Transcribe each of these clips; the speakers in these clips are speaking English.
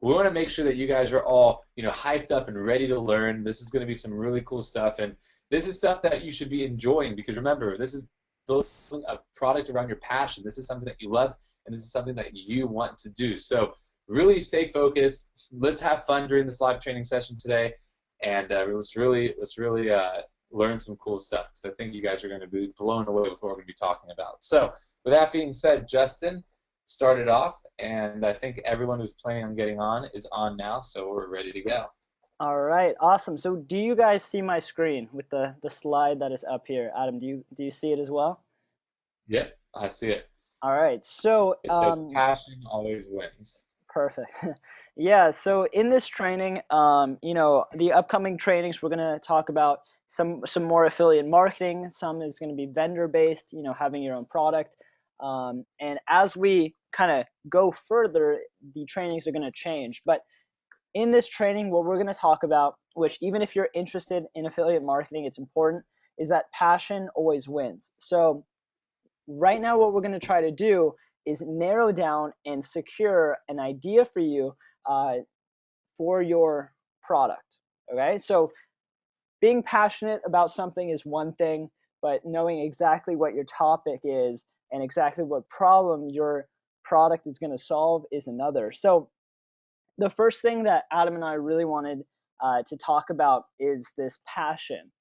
We want to make sure that you guys are all, hyped up and ready to learn. This is going to be some really cool stuff, and this is stuff that you should be enjoying because remember, this is building a product around your passion. This is something that you love, and this is something that you want to do. So really stay focused. Let's have fun during this live training session today, and let's really learn some cool stuff because I think you guys are going to be blown away with what we're going to be talking about. So with that being said, Justin started off, and I think everyone who's planning on getting on is on now, so we're ready to go. All right, awesome. So do you guys see my screen with the slide that is up here? Adam, do you see it as well? Yep, I see it. All right. So It says passion always wins. perfect. Yeah, so in this training, the upcoming trainings we're going to talk about some more affiliate marketing, some is going to be vendor based, having your own product. And as we kind of go further, the trainings are going to change. But in this training, what we're going to talk about, which even if you're interested in affiliate marketing, it's important, is that passion always wins. So right now, what we're going to try to do is narrow down and secure an idea for you uh, for your product. Okay, so being passionate about something is one thing, but knowing exactly what your topic is and exactly what problem your product is going to solve is another. So the first thing that Adam and I really wanted to talk about is this passion.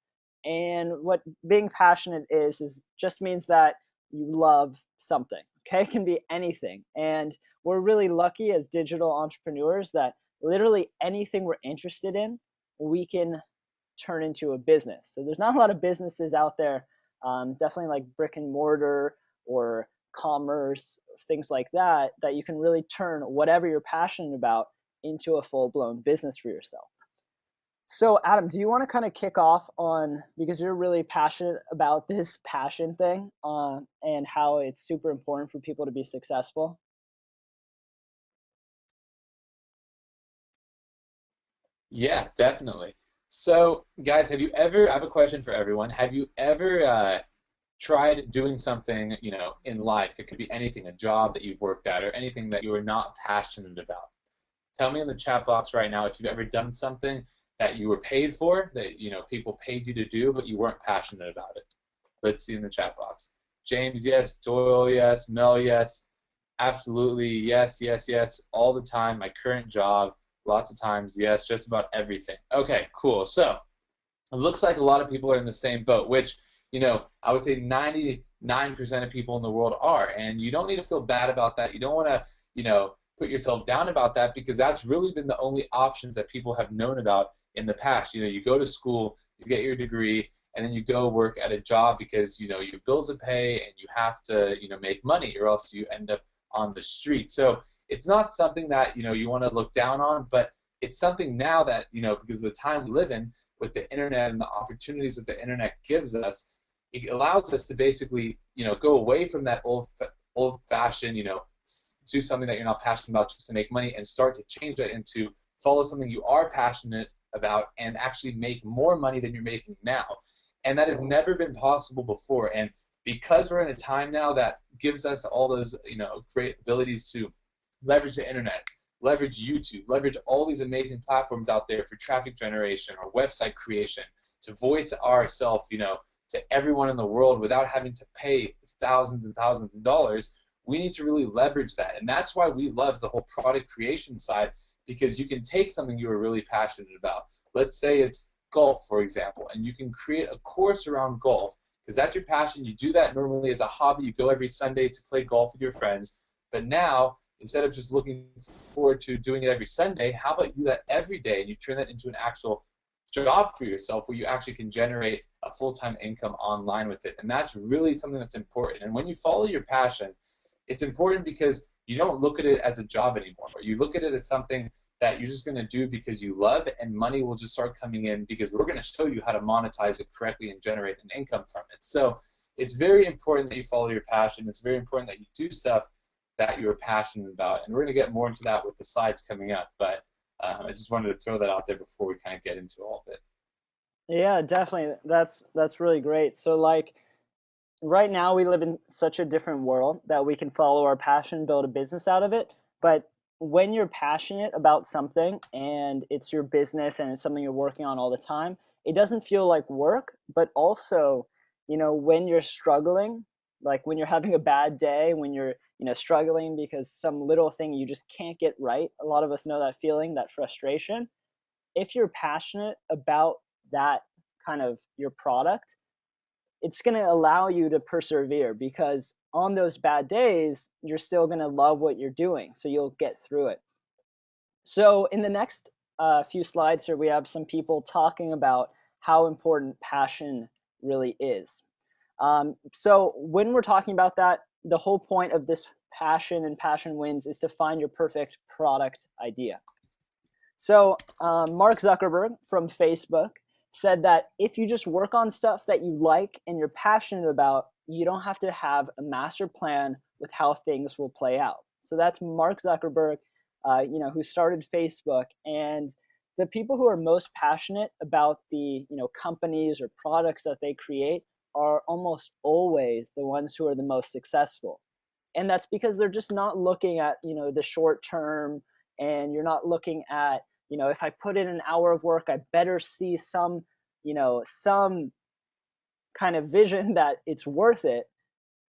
And what being passionate is just means that you love something. Okay, it can be anything. And we're really lucky as digital entrepreneurs that literally anything we're interested in, we can turn into a business. So there's not a lot of businesses out there, definitely like brick and mortar or commerce, things like that, that you can really turn whatever you're passionate about into a full-blown business for yourself. So, Adam, do you want to kind of kick off on, because you're really passionate about this passion thing and how it's super important for people to be successful? Yeah, definitely. So, guys, I have a question for everyone. Have you ever tried doing something, in life? It could be anything, a job that you've worked at, or anything that you are not passionate about. Tell me in the chat box right now if you've ever done something that you were paid for, that people paid you to do, but you weren't passionate about it. Let's see in the chat box. James, yes. Doyle, yes. Mel, yes. Absolutely, yes, yes, yes. All the time. My current job, lots of times, yes. Just about everything. Okay, cool. So it looks like a lot of people are in the same boat, which, I would say 99% of people in the world are. And you don't need to feel bad about that. You don't want to, put yourself down about that because that's really been the only options that people have known about in the past. You go to school, you get your degree, and then you go work at a job because, your bills to pay and you have to, make money or else you end up on the street. So it's not something that, you want to look down on, but it's something now that, because of the time we live in, with the internet and the opportunities that the internet gives us, it allows us to basically, go away from that old-fashioned, do something that you're not passionate about just to make money and start to change that into follow something you are passionate about and actually make more money than you're making now. And that has never been possible before. And because we're in a time now that gives us all those, great abilities to leverage the internet, leverage YouTube, leverage all these amazing platforms out there for traffic generation or website creation, to voice ourselves, to everyone in the world without having to pay thousands and thousands of dollars. We need to really leverage that. And that's why we love the whole product creation side, because you can take something you are really passionate about. Let's say it's golf, for example, and you can create a course around golf because that's your passion. You do that normally as a hobby. You go every Sunday to play golf with your friends. But now, instead of just looking forward to doing it every Sunday, how about you do that every day and you turn that into an actual job for yourself where you actually can generate a full-time income online with it. And that's really something that's important. And when you follow your passion, it's important because you don't look at it as a job anymore. You look at it as something that you're just going to do because you love, and money will just start coming in because we're going to show you how to monetize it correctly and generate an income from it. So it's very important that you follow your passion. It's very important that you do stuff that you're passionate about. And we're going to get more into that with the slides coming up. But I just wanted to throw that out there before we kind of get into all of it. Yeah, definitely. That's really great. So like right now we live in such a different world that we can follow our passion, build a business out of it. But when you're passionate about something and it's your business and it's something you're working on all the time, it doesn't feel like work, but also, when you're struggling, like when you're having a bad day, when you're, struggling because some little thing you just can't get right. A lot of us know that feeling, that frustration. If you're passionate about that kind of your product, it's going to allow you to persevere because on those bad days, you're still going to love what you're doing. So you'll get through it. So in the next few slides here, we have some people talking about how important passion really is. So when we're talking about that, the whole point of this passion and passion wins is to find your perfect product idea. So Mark Zuckerberg from Facebook said that if you just work on stuff that you like and you're passionate about, you don't have to have a master plan with how things will play out. So that's Mark Zuckerberg, who started Facebook. And the people who are most passionate about the companies or products that they create are almost always the ones who are the most successful. And that's because they're just not looking at the short term, and you're not looking at if I put in an hour of work, I better see some kind of vision that it's worth it,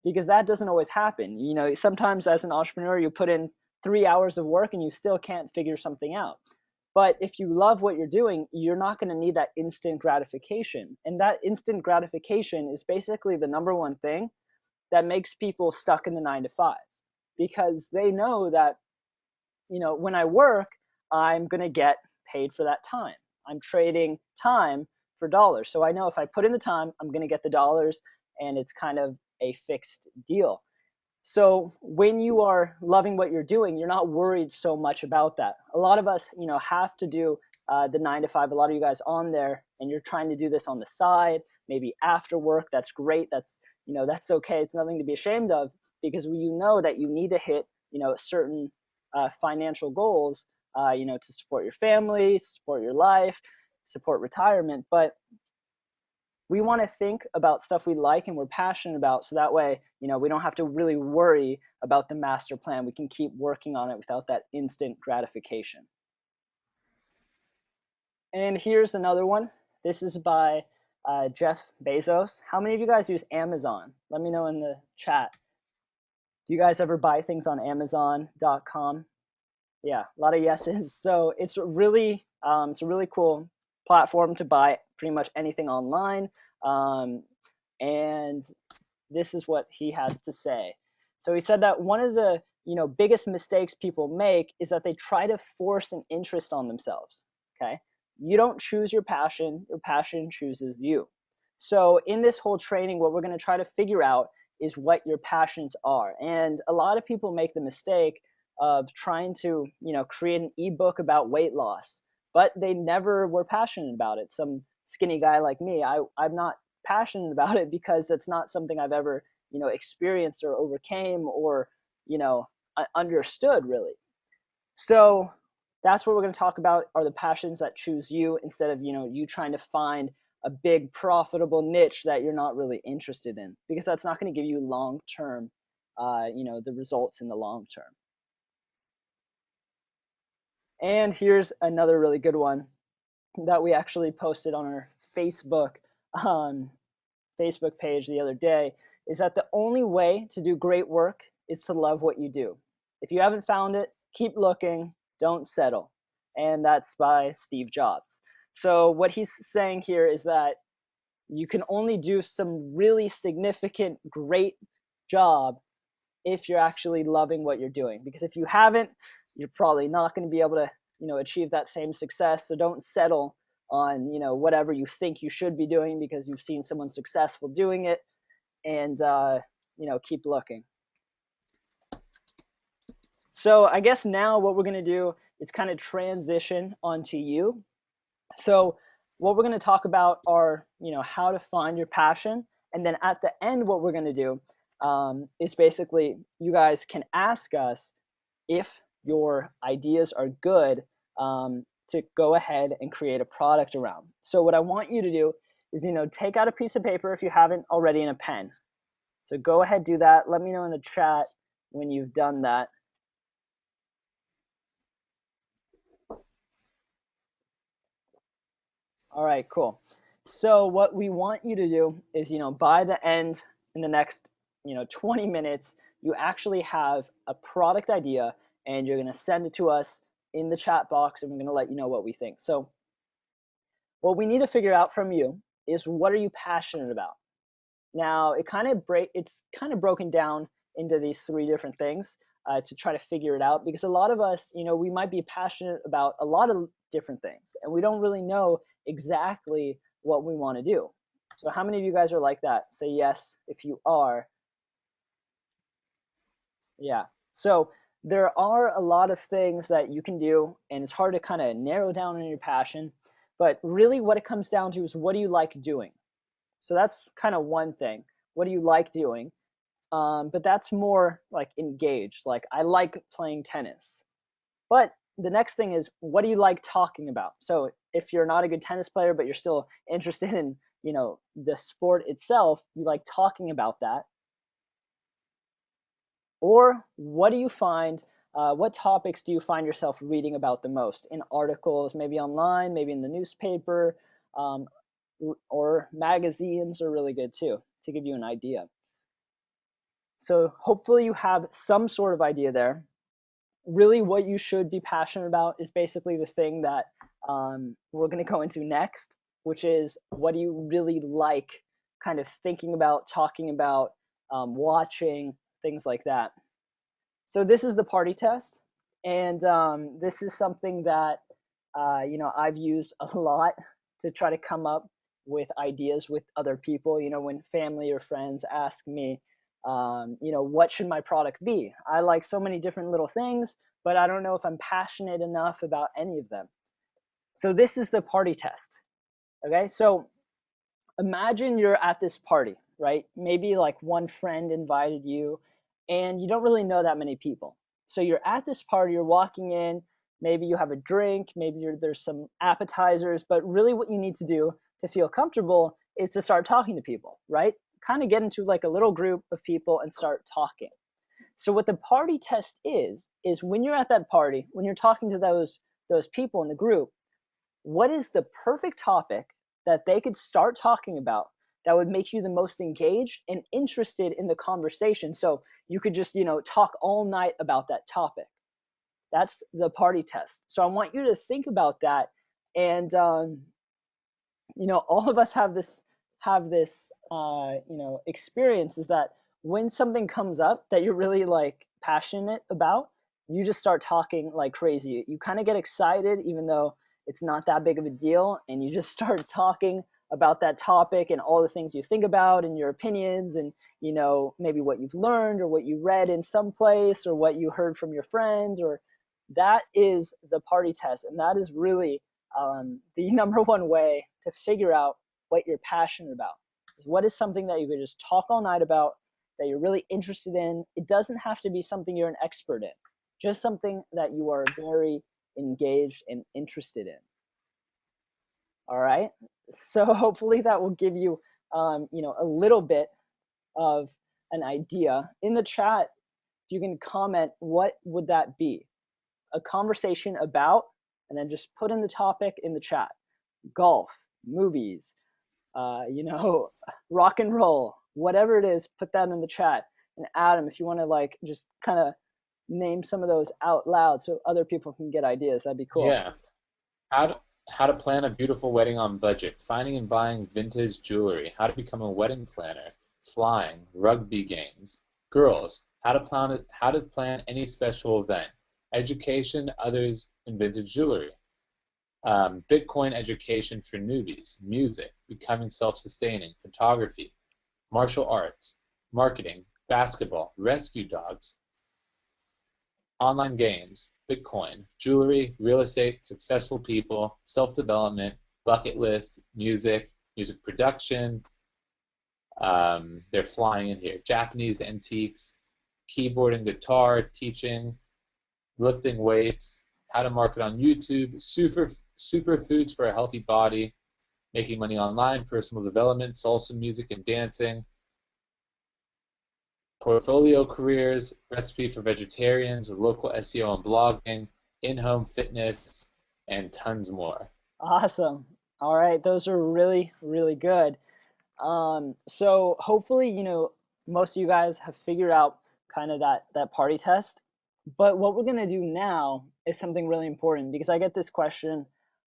because that doesn't always happen. Sometimes as an entrepreneur, you put in 3 hours of work and you still can't figure something out. But if you love what you're doing, you're not going to need that instant gratification. And that instant gratification is basically the number one thing that makes people stuck in the 9 to 5, because they know that when I work, I'm going to get paid for that time. I'm trading time for dollars. So I know if I put in the time, I'm going to get the dollars, and it's kind of a fixed deal. So when you are loving what you're doing, you're not worried so much about that. A lot of us, have to do the 9 to 5. A lot of you guys on there, and you're trying to do this on the side, maybe after work. That's great. That's okay. It's nothing to be ashamed of, because you know that you need to hit, certain financial goals, to support your family, support your life, support retirement. But we want to think about stuff we like and we're passionate about, so that way we don't have to really worry about the master plan. We can keep working on it without that instant gratification. And here's another one. This is by Jeff Bezos. How many of you guys use Amazon? Let me know in the chat. Do you guys ever buy things on Amazon.com? Yeah, a lot of yeses. So it's a really cool platform to buy pretty much anything online. And this is what he has to say. So he said that one of the biggest mistakes people make is that they try to force an interest on themselves. Okay, you don't choose your passion chooses you. So in this whole training, what we're going to try to figure out is what your passions are. And a lot of people make the mistake of trying to create an ebook about weight loss, but they never were passionate about it. Some skinny guy like me, I'm not passionate about it because that's not something I've ever experienced or overcame or understood really. So that's what we're going to talk about, are the passions that choose you, instead of you trying to find a big profitable niche that you're not really interested in, because that's not going to give you long term the results in the long term. And here's another really good one that we actually posted on our Facebook Facebook page the other day, is that the only way to do great work is to love what you do. If you haven't found it, keep looking, don't settle. And that's by Steve Jobs. So what he's saying here is that you can only do some really significant, great job if you're actually loving what you're doing. Because if you haven't, you're probably not going to be able to, achieve that same success. So don't settle on, whatever you think you should be doing because you've seen someone successful doing it, and, keep looking. So I guess now what we're going to do is kind of transition onto you. So what we're going to talk about are, how to find your passion. And then at the end, what we're going to do is basically you guys can ask us if your ideas are good, to go ahead and create a product around. So what I want you to do is, take out a piece of paper if you haven't already, and a pen. So go ahead, do that. Let me know in the chat when you've done that. All right, cool. So what we want you to do is, by the end in the next, 20 minutes, you actually have a product idea and you're going to send it to us in the chat box and we're going to let you know what we think. So what we need to figure out from you is what are you passionate about? Now, it's kind of broken down into these three different things to try to figure it out because a lot of us, we might be passionate about a lot of different things and we don't really know exactly what we want to do. So how many of you guys are like that? Say yes if you are. Yeah. So there are a lot of things that you can do and it's hard to kind of narrow down on your passion, but really what it comes down to is what do you like doing? So that's kind of one thing. What do you like doing? But that's more like engaged. Like I like playing tennis. But the next thing is what do you like talking about? So if you're not a good tennis player, but you're still interested in, the sport itself, you like talking about that. Or what do you find? What topics do you find yourself reading about the most in articles, maybe online, maybe in the newspaper, um, or magazines are really good too to give you an idea. So hopefully you have some sort of idea there. Really, what you should be passionate about is basically the thing that we're going to go into next, which is what do you really like kind of thinking about, talking about, watching, things like that. So this is the party test, and this is something that I've used a lot to try to come up with ideas with other people. When family or friends ask me, what should my product be? I like so many different little things, but I don't know if I'm passionate enough about any of them. So this is the party test. Okay, so imagine you're at this party, right? Maybe like one friend invited you and you don't really know that many people. So you're at this party, you're walking in, maybe you have a drink, maybe there's some appetizers, but really what you need to do to feel comfortable is to start talking to people, right? Kind of get into like a little group of people and start talking. So what the party test is when you're at that party, when you're talking to those people in the group, what is the perfect topic that they could start talking about that would make you the most engaged and interested in the conversation so you could just talk all night about that topic. That's the party test. So I want you to think about that. And all of us have this experience is that when something comes up that you're really like passionate about, you just start talking like crazy. You kind of get excited even though it's not that big of a deal, and you just start talking about that topic and all the things you think about and your opinions and maybe what you've learned or what you read in some place or what you heard from your friends. Or that is the party test, and that is really the number one way to figure out what you're passionate about. Is what is something that you could just talk all night about, that you're really interested in. It doesn't have to be something you're an expert in, just something that you are very engaged and interested in. All right. So hopefully that will give you, a little bit of an idea. In the chat, if you can comment, what would that be? A conversation about, and then just put in the topic in the chat. Golf, movies, rock and roll, whatever it is, put that in the chat. And Adam, if you want to like just kind of name some of those out loud so other people can get ideas, that'd be cool. Yeah. How to, how to plan a beautiful wedding on budget, finding and buying vintage jewelry, how to become a wedding planner, flying, rugby games, girls, how to plan any special event, education, others, and vintage jewelry, Bitcoin education for newbies, music, becoming self-sustaining, photography, martial arts, marketing, basketball, rescue dogs, online games, Bitcoin, jewelry, real estate, successful people, self-development, bucket list, music production. They're flying in here. Japanese antiques, keyboard and guitar, teaching, lifting weights, how to market on YouTube, superfoods for a healthy body, making money online, personal development, salsa music and dancing, portfolio careers, recipe for vegetarians, local SEO and blogging, in-home fitness, and tons more. Awesome. All right, those are really, really good. So hopefully, most of you guys have figured out kind of that party test. But what we're gonna do now is something really important because I get this question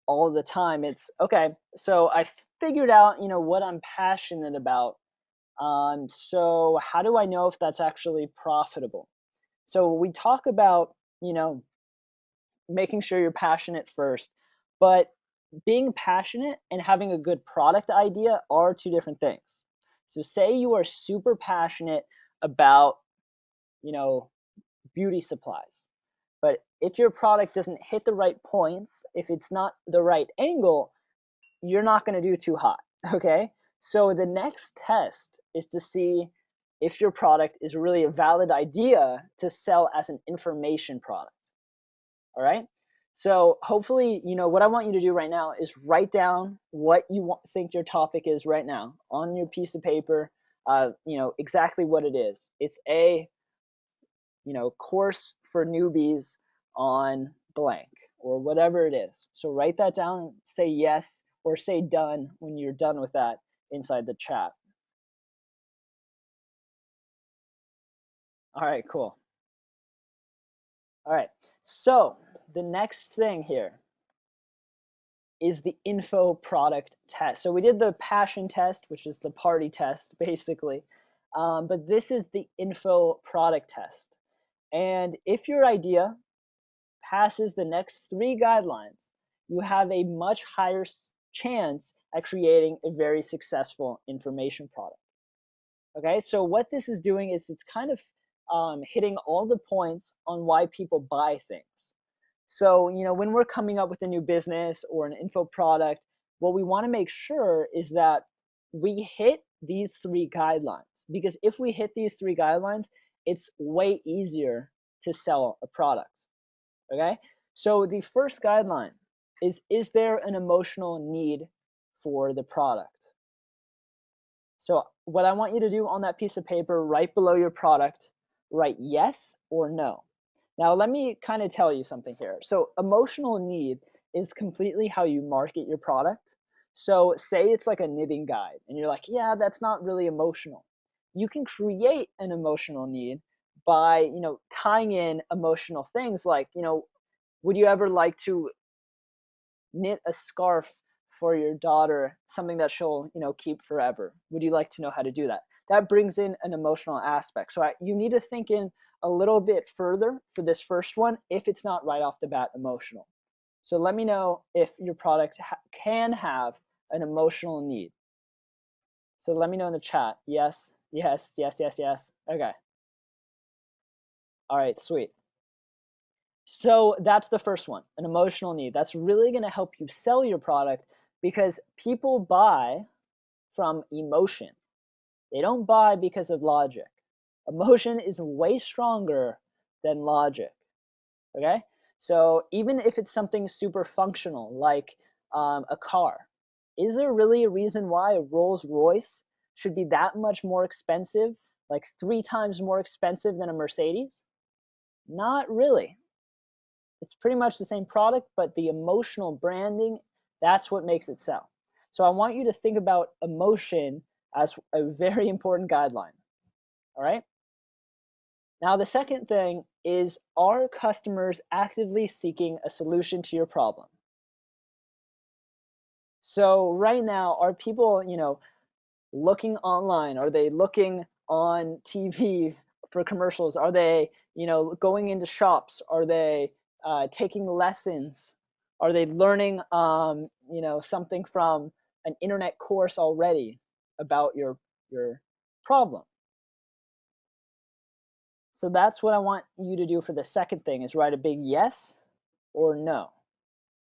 all the time. It's okay, so I figured out, what I'm passionate about. So how do I know if that's actually profitable? So we talk about, making sure you're passionate first, but being passionate and having a good product idea are two different things. So say you are super passionate about, you know, beauty supplies, but if your product doesn't hit the right points, if it's not the right angle, you're not going to do too hot. Okay, so the next test is to see if your product is really a valid idea to sell as an information product. All right, so hopefully, what I want you to do right now is write down what you think your topic is right now on your piece of paper. Exactly what it is. It's a course for newbies on blank or whatever it is. So write that down, say yes or say done when you're done with that inside the chat. All right, cool. All right, so the next thing here is the info product test. So we did the passion test, which is the party test, basically. But this is the info product test. And if your idea passes the next three guidelines, you have a much higher chance at creating a very successful information product. Okay, so what this is doing is it's kind of hitting all the points on why people buy things. So, when we're coming up with a new business or an info product, what we want to make sure is that we hit these three guidelines. Because if we hit these three guidelines, it's way easier to sell a product. Okay? So the first guideline is there an emotional need for the product? So what I want you to do on that piece of paper right below your product, write yes or no. Now let me kind of tell you something here. So emotional need is completely how you market your product. So say it's like a knitting guide and you're like, yeah, that's not really emotional. You can create an emotional need by, tying in emotional things like, would you ever like to knit a scarf for your daughter, something that she'll, keep forever? Would you like to know how to do that? That brings in an emotional aspect. So you need to think in a little bit further for this first one if it's not right off the bat emotional. So let me know if your product can have an emotional need. So let me know in the chat. Yes, yes, yes, yes, yes. Okay. All right, sweet. So that's the first one, an emotional need. That's really going to help you sell your product because people buy from emotion. They don't buy because of logic. Emotion is way stronger than logic. Okay? So even if it's something super functional like a car, is there really a reason why a Rolls Royce should be that much more expensive, like 3 times more expensive than a Mercedes? Not really. It's pretty much the same product, but the emotional branding, that's what makes it sell. So I want you to think about emotion as a very important guideline. All right? Now, the second thing is, are customers actively seeking a solution to your problem? So right now, are people, looking online? Are they looking on TV for commercials? Are they, going into shops? Are they taking lessons? Are they learning, something from an internet course already about your problem? So that's what I want you to do for the second thing is write a big yes or no.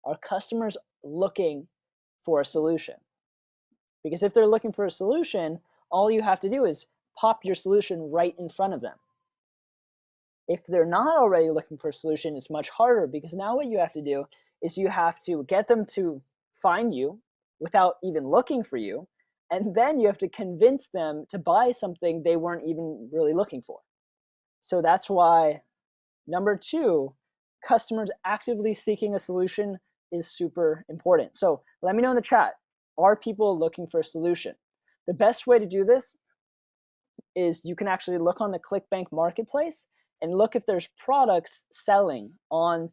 Are customers looking for a solution? Because if they're looking for a solution, all you have to do is pop your solution right in front of them. If they're not already looking for a solution, it's much harder because now what you have to do is you have to get them to find you without even looking for you, and then you have to convince them to buy something they weren't even really looking for. So that's why number two, customers actively seeking a solution is super important. So let me know in the chat, Are people looking for a solution? The best way to do this is you can actually look on the ClickBank marketplace and look if there's products selling on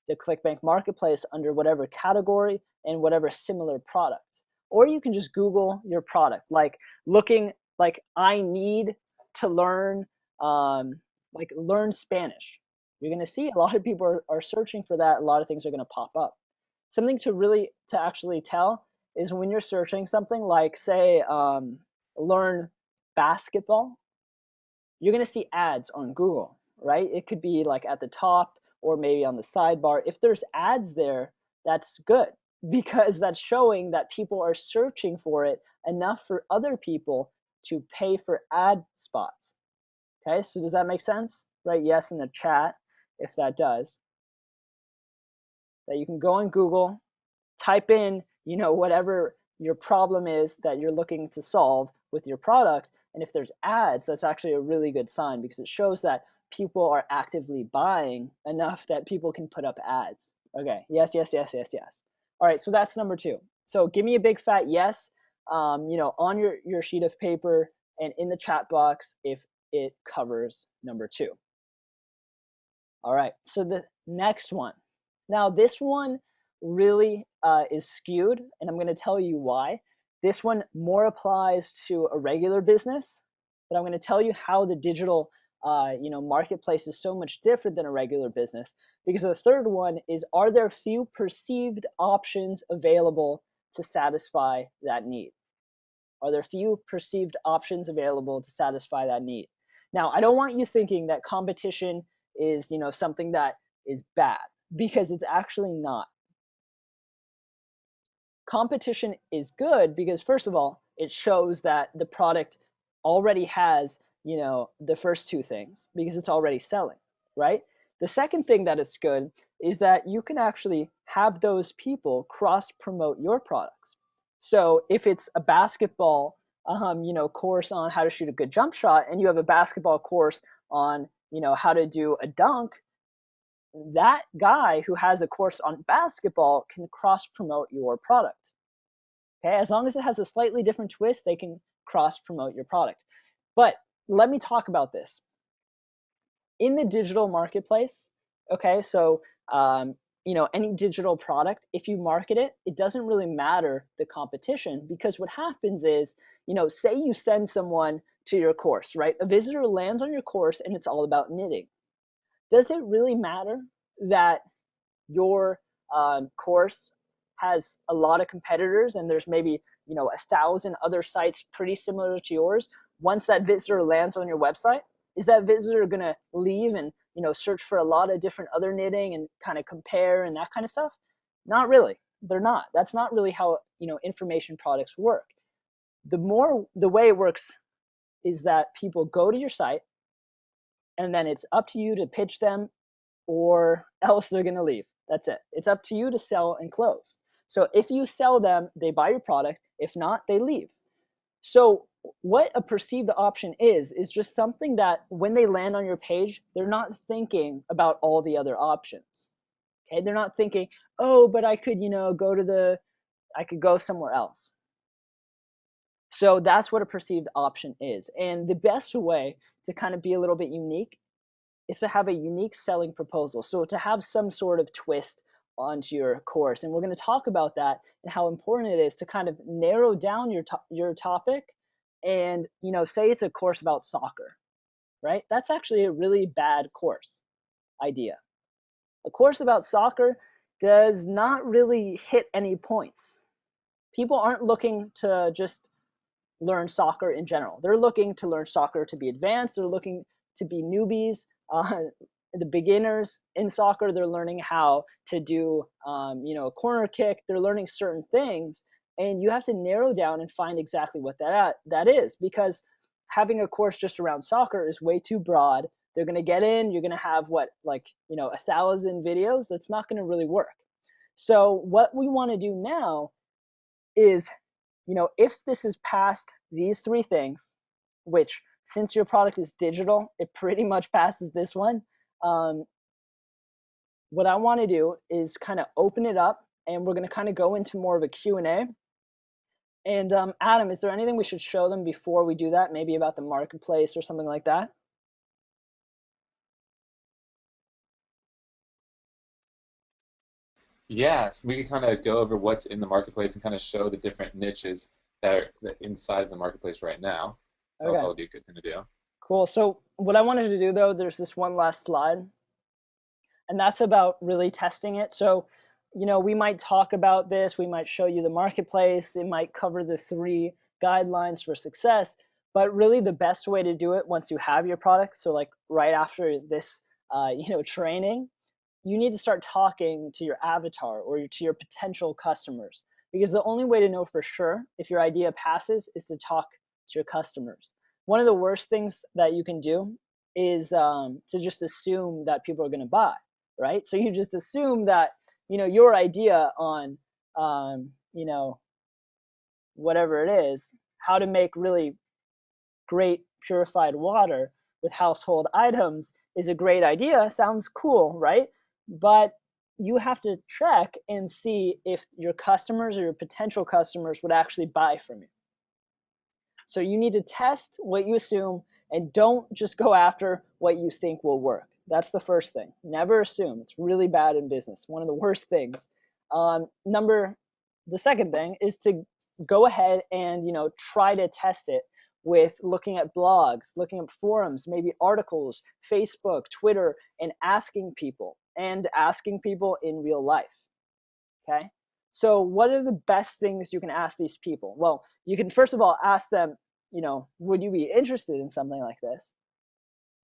the ClickBank marketplace under whatever category and whatever similar product. Or you can just Google your product, like looking like I need to learn learn Spanish. You're going to see a lot of people are searching for that. A lot of things are going to pop up. Something to actually tell is when you're searching something like, say, learn basketball, you're going to see ads on Google, right? It could be like at the top or maybe on the sidebar. If there's ads there, that's good because that's showing that people are searching for it enough for other people to pay for ad spots. Okay, so does that make sense? Right? Yes, in the chat, if that does. That you can go on Google, type in, whatever your problem is that you're looking to solve with your product. And if there's ads, that's actually a really good sign because it shows that people are actively buying enough that people can put up ads. Okay, yes, yes, yes, yes, yes. All right, so that's number 2. So give me a big fat yes, on your sheet of paper and in the chat box if it covers number 2. All right, so the next one. Now this one really is skewed, and I'm going to tell you why. This one more applies to a regular business, but I'm going to tell you how the digital marketplace is so much different than a regular business. Because the third one is, are there few perceived options available to satisfy that need? Are there few perceived options available to satisfy that need? Now, I don't want you thinking that competition is, something that is bad, because it's actually not. Competition is good because, first of all, it shows that the product already has, the first 2 things because it's already selling, right? The second thing that is good is that you can actually have those people cross promote your products. So if it's a basketball, course on how to shoot a good jump shot, and you have a basketball course on, how to do a dunk, that guy who has a course on basketball can cross promote your product. Okay, as long as it has a slightly different twist, they can cross promote your product. But let me talk about this. In the digital marketplace, okay, so any digital product, if you market it, it doesn't really matter the competition, because what happens is, say you send someone to your course, right? A visitor lands on your course and it's all about knitting. Does it really matter that your course has a lot of competitors and there's maybe 1,000 other sites pretty similar to yours? Once that visitor lands on your website, is that visitor going to leave and search for a lot of different other knitting and kind of compare and that kind of stuff? Not really. They're not. That's not really how information products work. The way it works is that people go to your site, and then it's up to you to pitch them, or else they're going to leave. That's it. It's up to you to sell and close. So if you sell them, they buy your product. If not, they leave. So what a perceived option is just something that when they land on your page, they're not thinking about all the other options. Okay, they're not thinking, oh, but I could, I could go somewhere else. So that's what a perceived option is. And the best way to kind of be a little bit unique is to have a unique selling proposal. So to have some sort of twist onto your course. And we're going to talk about that and how important it is to kind of narrow down your topic. And, say it's a course about soccer, right? That's actually a really bad course idea. A course about soccer does not really hit any points. People aren't looking to just learn soccer in general. They're looking to learn soccer to be advanced. They're looking to be newbies. The beginners in soccer, they're learning how to do, a corner kick. They're learning certain things, and you have to narrow down and find exactly what that is, because having a course just around soccer is way too broad. They're going to get in. You're going to have 1,000 videos. That's not going to really work. So what we want to do now is, if this is past these 3 things, which since your product is digital, it pretty much passes this one. What I want to do is kind of open it up, and we're going to kind of go into more of a Q&A. And Adam, is there anything we should show them before we do that? Maybe about the marketplace or something like that? Yeah, we can kind of go over what's in the marketplace and kind of show the different niches that inside of the marketplace right now. That'll Okay, probably be a good thing to do. cool. So what I wanted to do though, there's this one last slide, and that's about really testing it. So, we might talk about this, we might show you the marketplace, it might cover the 3 guidelines for success, but really the best way to do it once you have your product, so like right after this, training, you need to start talking to your avatar or to your potential customers, because the only way to know for sure if your idea passes is to talk to your customers. One of the worst things that you can do is to just assume that people are going to buy, right? So you just assume that your idea on um, you know whatever it is, how to make really great purified water with household items is a great idea. Sounds cool, right? But you have to check and see if your customers or your potential customers would actually buy from you. So you need to test what you assume and don't just go after what you think will work. That's the first thing. Never assume. It's really bad in business. One of the worst things. The second thing is to go ahead and try to test it with looking at blogs, looking at forums, maybe articles, Facebook, Twitter, and asking people in real life. Okay. So what are the best things you can ask these people? Well, you can first of all ask them, would you be interested in something like this?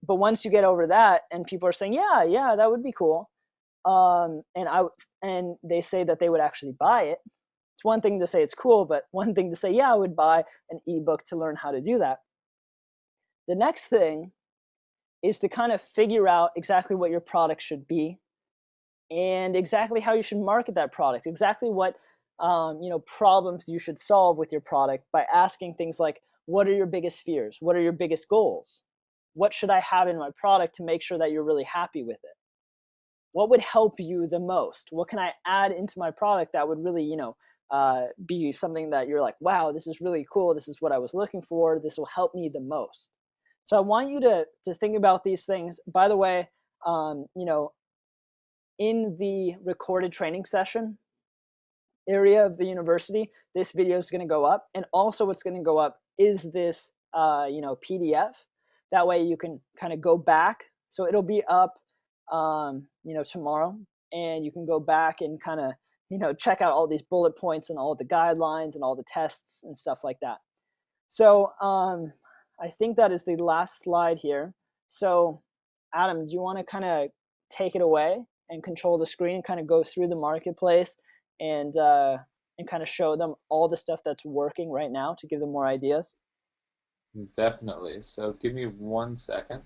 But once you get over that and people are saying, yeah, yeah, that would be cool. And they say that they would actually buy it. It's one thing to say it's cool, but one thing to say, yeah, I would buy an ebook to learn how to do that. The next thing is to kind of figure out exactly what your product should be and exactly how you should market that product, exactly what problems you should solve with your product by asking things like, what are your biggest fears? What are your biggest goals? What should I have in my product to make sure that you're really happy with it? What would help you the most? What can I add into my product that would really, be something that you're like, wow, this is really cool. This is what I was looking for. This will help me the most. So I want you to think about these things. By the way, in the recorded training session area of the university, this video is going to go up, and also what's going to go up is this PDF. That way you can kind of go back. So it'll be up tomorrow, and you can go back and kind of check out all these bullet points and all the guidelines and all the tests and stuff like that. So I think that is the last slide here. So Adam, do you want to kind of take it away and control the screen, kind of go through the marketplace and kind of show them all the stuff that's working right now to give them more ideas? Definitely. So give me 1 second.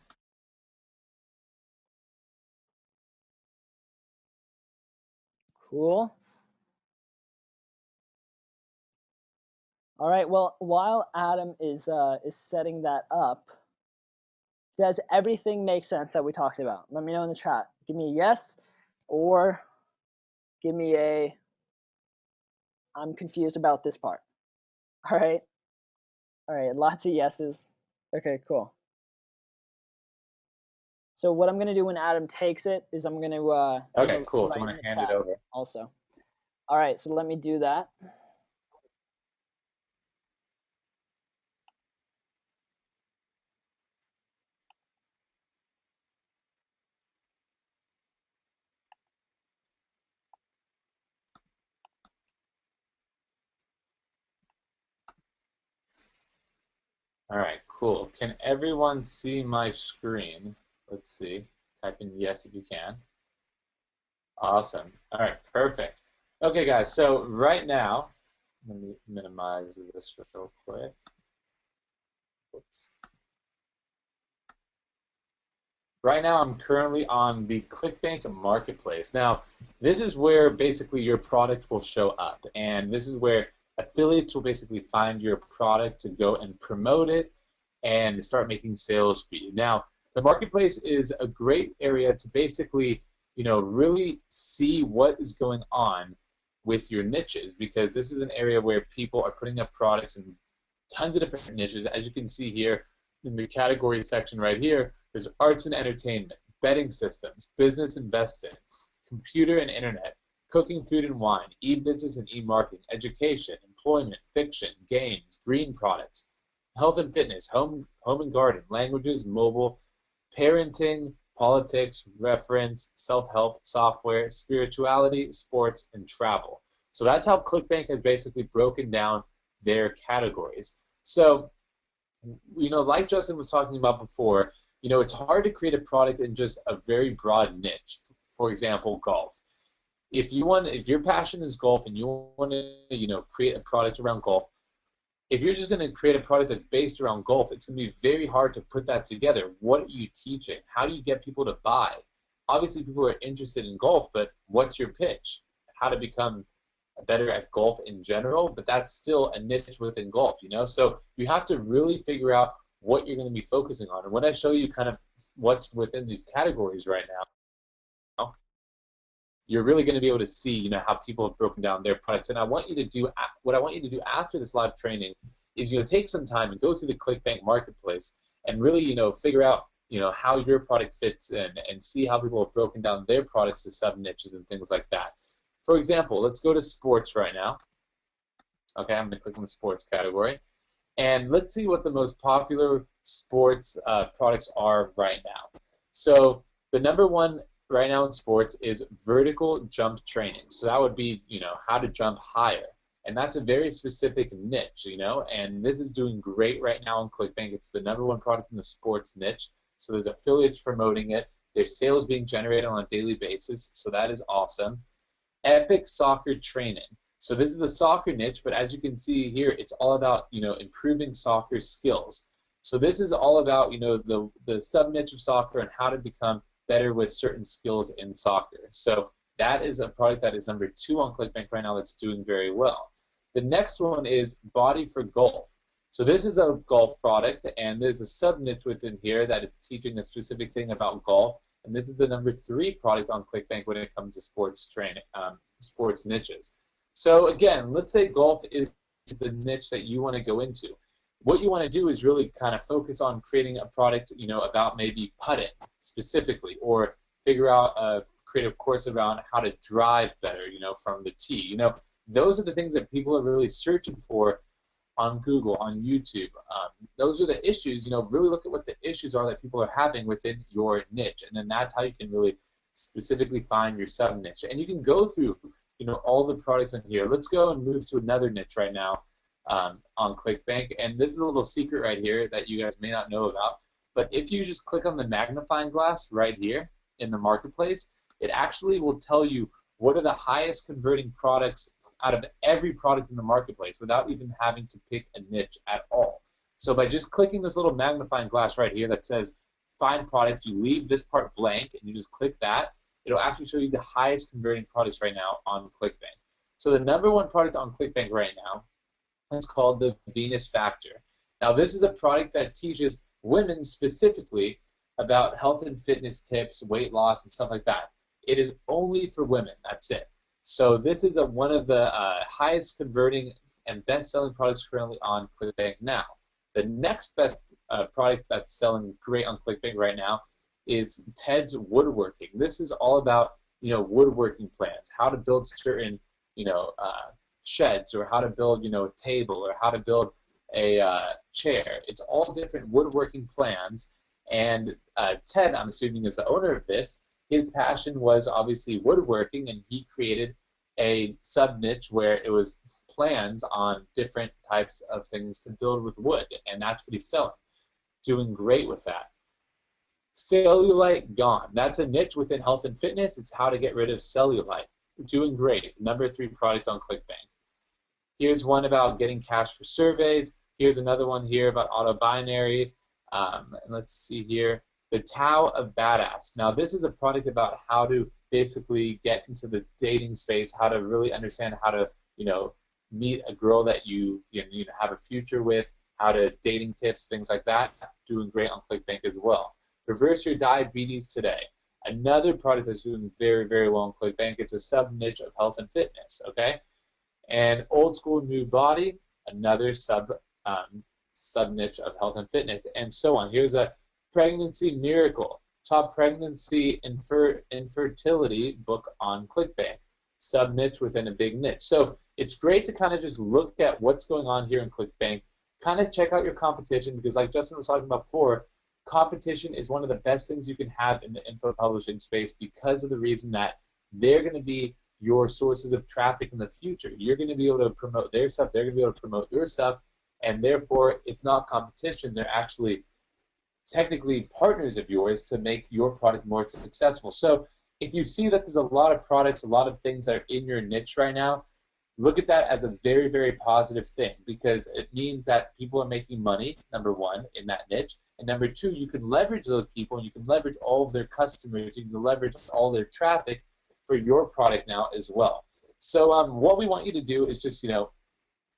Cool. All right. Well, while Adam is setting that up, does everything make sense that we talked about? Let me know in the chat. Give me a yes, or give me a I'm confused about this part. All right. All right. Lots of yeses. Okay, cool. So what I'm gonna do when Adam takes it is I'm gonna Okay, cool. If you write in want the to hand it chat over. also. All right. So let me do that. All right, cool. Can everyone see my screen? Let's see. Type in yes if you can. Awesome. All right, perfect. Okay, guys, so right now, let me minimize this real quick. Oops. Right now, I'm currently on the ClickBank Marketplace. Now, this is where basically your product will show up, and this is where affiliates will basically find your product to go and promote it and start making sales for you. Now, the marketplace is a great area to basically, really see what is going on with your niches, because this is an area where people are putting up products in tons of different niches. As you can see here in the category section right here, there's arts and entertainment, betting systems, business investing, computer and internet, cooking, food and wine, e-business and e-marketing, education, employment, fiction, games, green products, health and fitness, home and garden, languages, mobile, parenting, politics, reference, self-help, software, spirituality, sports, and travel. So that's how ClickBank has basically broken down their categories. So, like Justin was talking about before, it's hard to create a product in just a very broad niche. For example, golf. If your passion is golf and you want to, create a product around golf, if you're just going to create a product that's based around golf, it's going to be very hard to put that together. What are you teaching? How do you get people to buy? Obviously, people are interested in golf, but what's your pitch? How to become better at golf in general, but that's still a niche within golf. So you have to really figure out what you're going to be focusing on. And when I show you kind of what's within these categories right now, you're really going to be able to see, how people have broken down their products. And what I want you to do after this live training is, take some time and go through the ClickBank marketplace and really, figure out, how your product fits in and see how people have broken down their products to sub niches and things like that. For example, let's go to sports right now. Okay, I'm going to click on the sports category. And let's see what the most popular sports products are right now. So the number one right now in sports is vertical jump training. So that would be, how to jump higher. And that's a very specific niche, and this is doing great right now on ClickBank. It's the number one product in the sports niche. So there's affiliates promoting it. There's sales being generated on a daily basis. So that is awesome. Epic soccer training. So this is a soccer niche, but as you can see here, it's all about, improving soccer skills. So this is all about, the sub-niche of soccer and how to become better with certain skills in soccer. So that is a product that is number 2 on ClickBank right now that's doing very well. The next one is Body for Golf. So this is a golf product, and there's a sub-niche within here that is teaching a specific thing about golf. And this is the number 3 product on ClickBank when it comes to sports training, sports niches. So again, let's say golf is the niche that you want to go into. What you want to do is really kind of focus on creating a product, about maybe putting specifically, or figure out create a course around how to drive better, from the tee. Those are the things that people are really searching for on Google, on YouTube. Those are the issues. Really look at what the issues are that people are having within your niche, and then that's how you can really specifically find your sub niche. And you can go through, all the products in here. Let's go and move to another niche right now on ClickBank, and this is a little secret right here that you guys may not know about. But if you just click on the magnifying glass right here in the marketplace, it actually will tell you what are the highest converting products out of every product in the marketplace without even having to pick a niche at all. So by just clicking this little magnifying glass right here that says find products, you leave this part blank and you just click that, it'll actually show you the highest converting products right now on ClickBank. So the number 1 product on ClickBank right now is called the Venus Factor. Now this is a product that teaches women specifically about health and fitness tips, weight loss, and stuff like that. It is only for women, that's it. So this is one of the highest converting and best-selling products currently on ClickBank now. The next best product that's selling great on ClickBank right now is Ted's Woodworking. This is all about, woodworking plans, how to build certain, sheds, or how to build, a table, or how to build a chair. It's all different woodworking plans. And Ted, I'm assuming, is the owner of this. His passion was obviously woodworking, and he created a sub-niche where it was plans on different types of things to build with wood, and that's what he's selling. Doing great with that. Cellulite gone. That's a niche within health and fitness. It's how to get rid of cellulite. Doing great. Number 3 product on ClickBank. Here's one about getting cash for surveys. Here's another one here about auto binary. And let's see here. The Tao of Badass. Now this is a product about how to basically get into the dating space, how to really understand how to, meet a girl that you have a future with, how to dating tips, things like that. Doing great on ClickBank as well. Reverse your diabetes today. Another product that's doing very, very well in ClickBank, it's a sub niche of health and fitness, okay? And old school new body, another sub niche of health and fitness, and so on. Here's a pregnancy miracle, top pregnancy infertility book on ClickBank, sub niche within a big niche. So it's great to kind of just look at what's going on here in ClickBank, kind of check out your competition because, like Justin was talking about before, competition is one of the best things you can have in the info publishing space because of the reason that they're going to be your sources of traffic in the future. You're going to be able to promote their stuff, they're going to be able to promote your stuff, and therefore it's not competition. They're actually technically partners of yours to make your product more successful. So if you see that there's a lot of products, a lot of things that are in your niche right now, look at that as a very, very positive thing because it means that people are making money, number one, in that niche. And number two, you can leverage those people and you can leverage all of their customers, you can leverage all their traffic for your product now as well. So what we want you to do is just,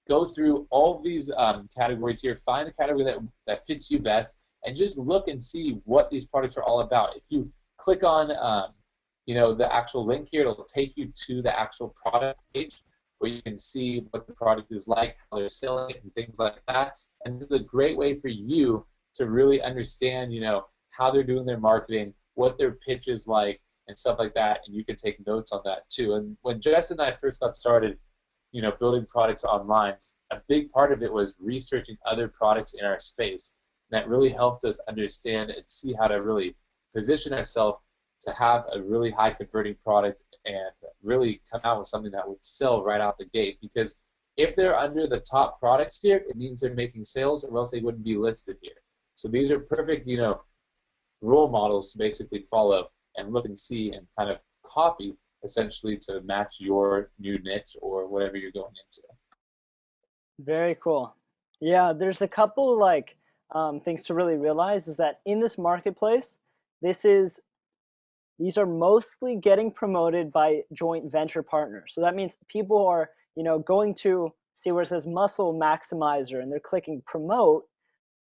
go through all of these categories here, find the category that fits you best, and just look and see what these products are all about. If you click on, the actual link here, it'll take you to the actual product page where you can see what the product is like, how they're selling it, and things like that. And this is a great way for you to really understand, how they're doing their marketing, what their pitch is like, and stuff like that. And you can take notes on that too. And when Jess and I first got started, building products online, a big part of it was researching other products in our space. And that really helped us understand and see how to really position ourselves to have a really high converting product and really come out with something that would sell right out the gate. Because if they're under the top products here, it means they're making sales or else they wouldn't be listed here. So these are perfect, role models to basically follow and look and see and kind of copy essentially to match your new niche or whatever you're going into. Very cool. Yeah, there's a couple like things to really realize is that in this marketplace, this is these are mostly getting promoted by joint venture partners. So that means people are, going to see where it says muscle maximizer and they're clicking promote,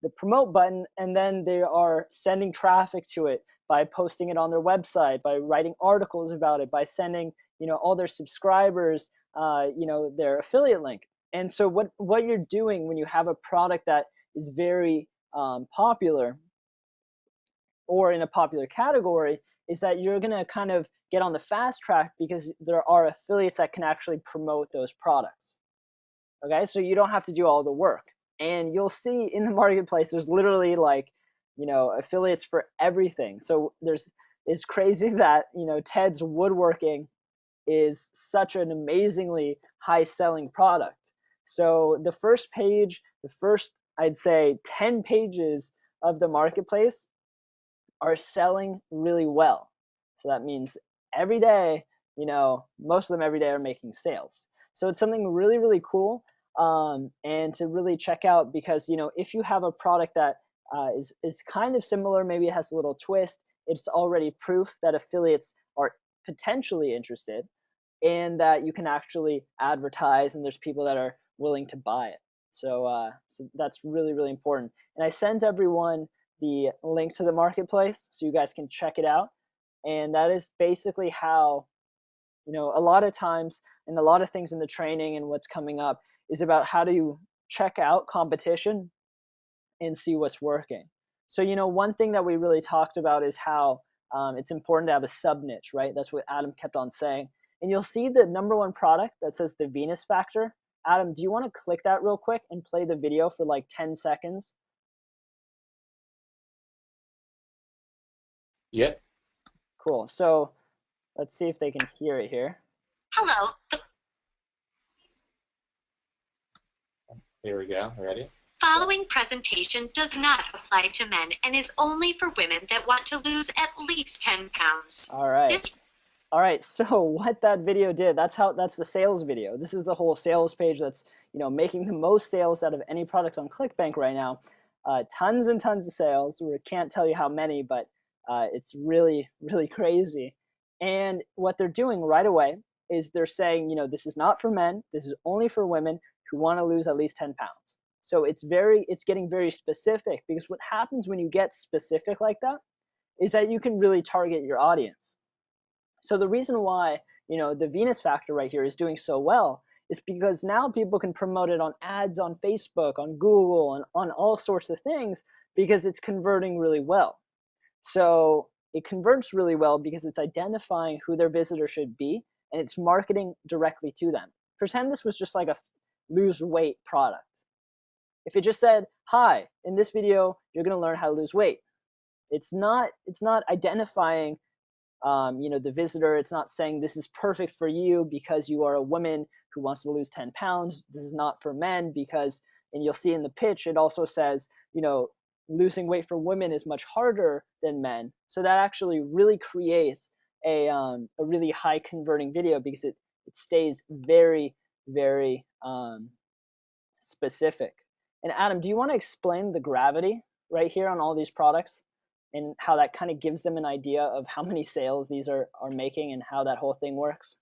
the promote button, and then they are sending traffic to it by posting it on their website, by writing articles about it, by sending, all their subscribers, their affiliate link. And so what you're doing when you have a product that is very popular or in a popular category is that you're going to kind of get on the fast track because there are affiliates that can actually promote those products. Okay, so you don't have to do all the work. And you'll see in the marketplace, there's literally like, affiliates for everything. So it's crazy that, Ted's woodworking is such an amazingly high selling product. So the first page, the first, I'd say 10 pages of the marketplace are selling really well. So that means every day, most of them every day are making sales. So it's something really, really cool and to really check out because, if you have a product that is kind of similar, maybe it has a little twist, it's already proof that affiliates are potentially interested and that you can actually advertise and there's people that are willing to buy it. So that's really, really important. And I sent everyone the link to the marketplace so you guys can check it out. And that is basically how, a lot of times and a lot of things in the training and what's coming up is about how do you check out competition and see what's working. So, one thing that we really talked about is how it's important to have a sub niche, right? That's what Adam kept on saying. And you'll see the number one product that says the Venus Factor. Adam, do you want to click that real quick and play the video for like 10 seconds? Yep. Cool. So let's see if they can hear it here. Hello. Here we go. Ready? Following presentation does not apply to men and is only for women that want to lose at least 10 pounds. All right. All right, so what that video did, that's the sales video. This is the whole sales page that's, making the most sales out of any product on ClickBank right now. Tons and tons of sales. We can't tell you how many, but it's really, really crazy. And what they're doing right away is they're saying, this is not for men. This is only for women who want to lose at least 10 pounds. So it's getting very specific because what happens when you get specific like that is that you can really target your audience. So the reason why, the Venus factor right here is doing so well is because now people can promote it on ads on Facebook, on Google, and on all sorts of things because it's converting really well. So it converts really well because it's identifying who their visitor should be and it's marketing directly to them. Pretend this was just like a lose weight product. If it just said, "Hi, in this video, you're going to learn how to lose weight." It's not identifying the visitor. It's not saying this is perfect for you because you are a woman who wants to lose 10 pounds. This is not for men because, and you'll see in the pitch, it also says, losing weight for women is much harder than men. So that actually really creates a really high converting video because it stays very, very specific. And Adam, do you want to explain the gravity right here on all these products and how that kind of gives them an idea of how many sales these are making and how that whole thing works?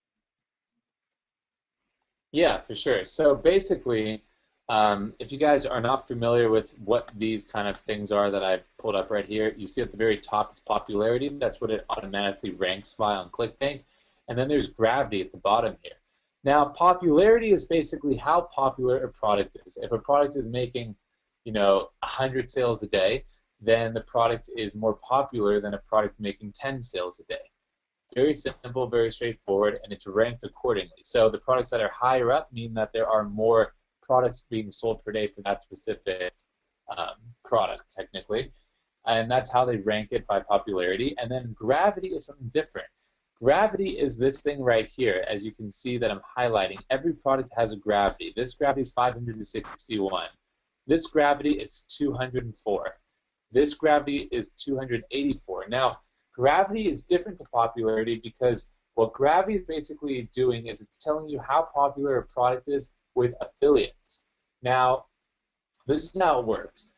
Yeah, for sure. So basically, if you guys are not familiar with what these kind of things are that I've pulled up right here, you see at the very top it's popularity. That's what it automatically ranks by on ClickBank. And then there's gravity at the bottom here. Now, popularity is basically how popular a product is. If a product is making, 100 sales a day, then the product is more popular than a product making 10 sales a day. Very simple, very straightforward, and it's ranked accordingly. So the products that are higher up mean that there are more products being sold per day for that specific product, technically. And that's how they rank it by popularity. And then gravity is something different. Gravity is this thing right here, as you can see that I'm highlighting. Every product has a gravity. This gravity is 561. This gravity is 204. This gravity is 284. Now, gravity is different to popularity because what gravity is basically doing is it's telling you how popular a product is with affiliates. Now, this is how it works.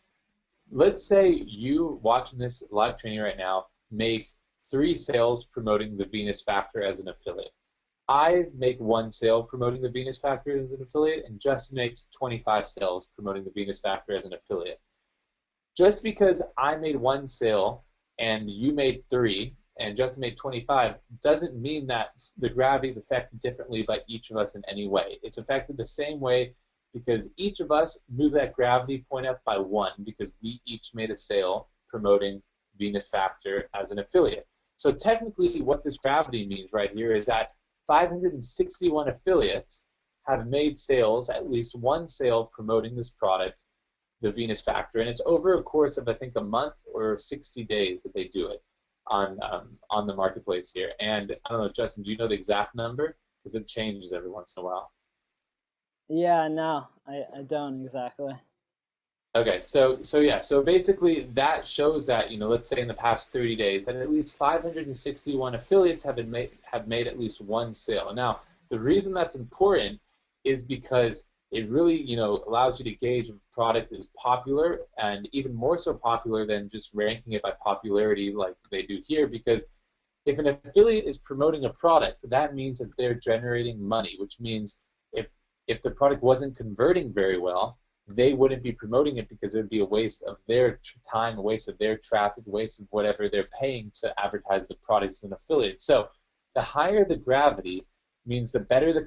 Let's say you watching this live training right now make 3 sales promoting the Venus Factor as an affiliate. I make 1 sale promoting the Venus Factor as an affiliate, and Justin makes 25 sales promoting the Venus Factor as an affiliate. Just because I made 1 sale and you made 3 and Justin made 25 doesn't mean that the gravity is affected differently by each of us in any way. It's affected the same way because each of us moved that gravity point up by 1 because we each made a sale promoting Venus Factor as an affiliate. So technically what this gravity means right here is that 561 affiliates have made sales, at least 1 sale promoting this product, the Venus Factor, and it's over a course of I think a month or 60 days that they do it on the marketplace here. And I don't know, Justin, do you know the exact number? Because it changes every once in a while. Yeah, no, I don't exactly. Okay, so yeah, so basically that shows that, let's say in the past 30 days that at least 561 affiliates have made at least 1 sale. Now, the reason that's important is because it really, allows you to gauge if a product is popular, and even more so popular than just ranking it by popularity like they do here, because if an affiliate is promoting a product, that means that they're generating money, which means if the product wasn't converting very well, they wouldn't be promoting it because it would be a waste of their time, a waste of their traffic, a waste of whatever they're paying to advertise the product as an affiliate. So the higher the gravity means the better the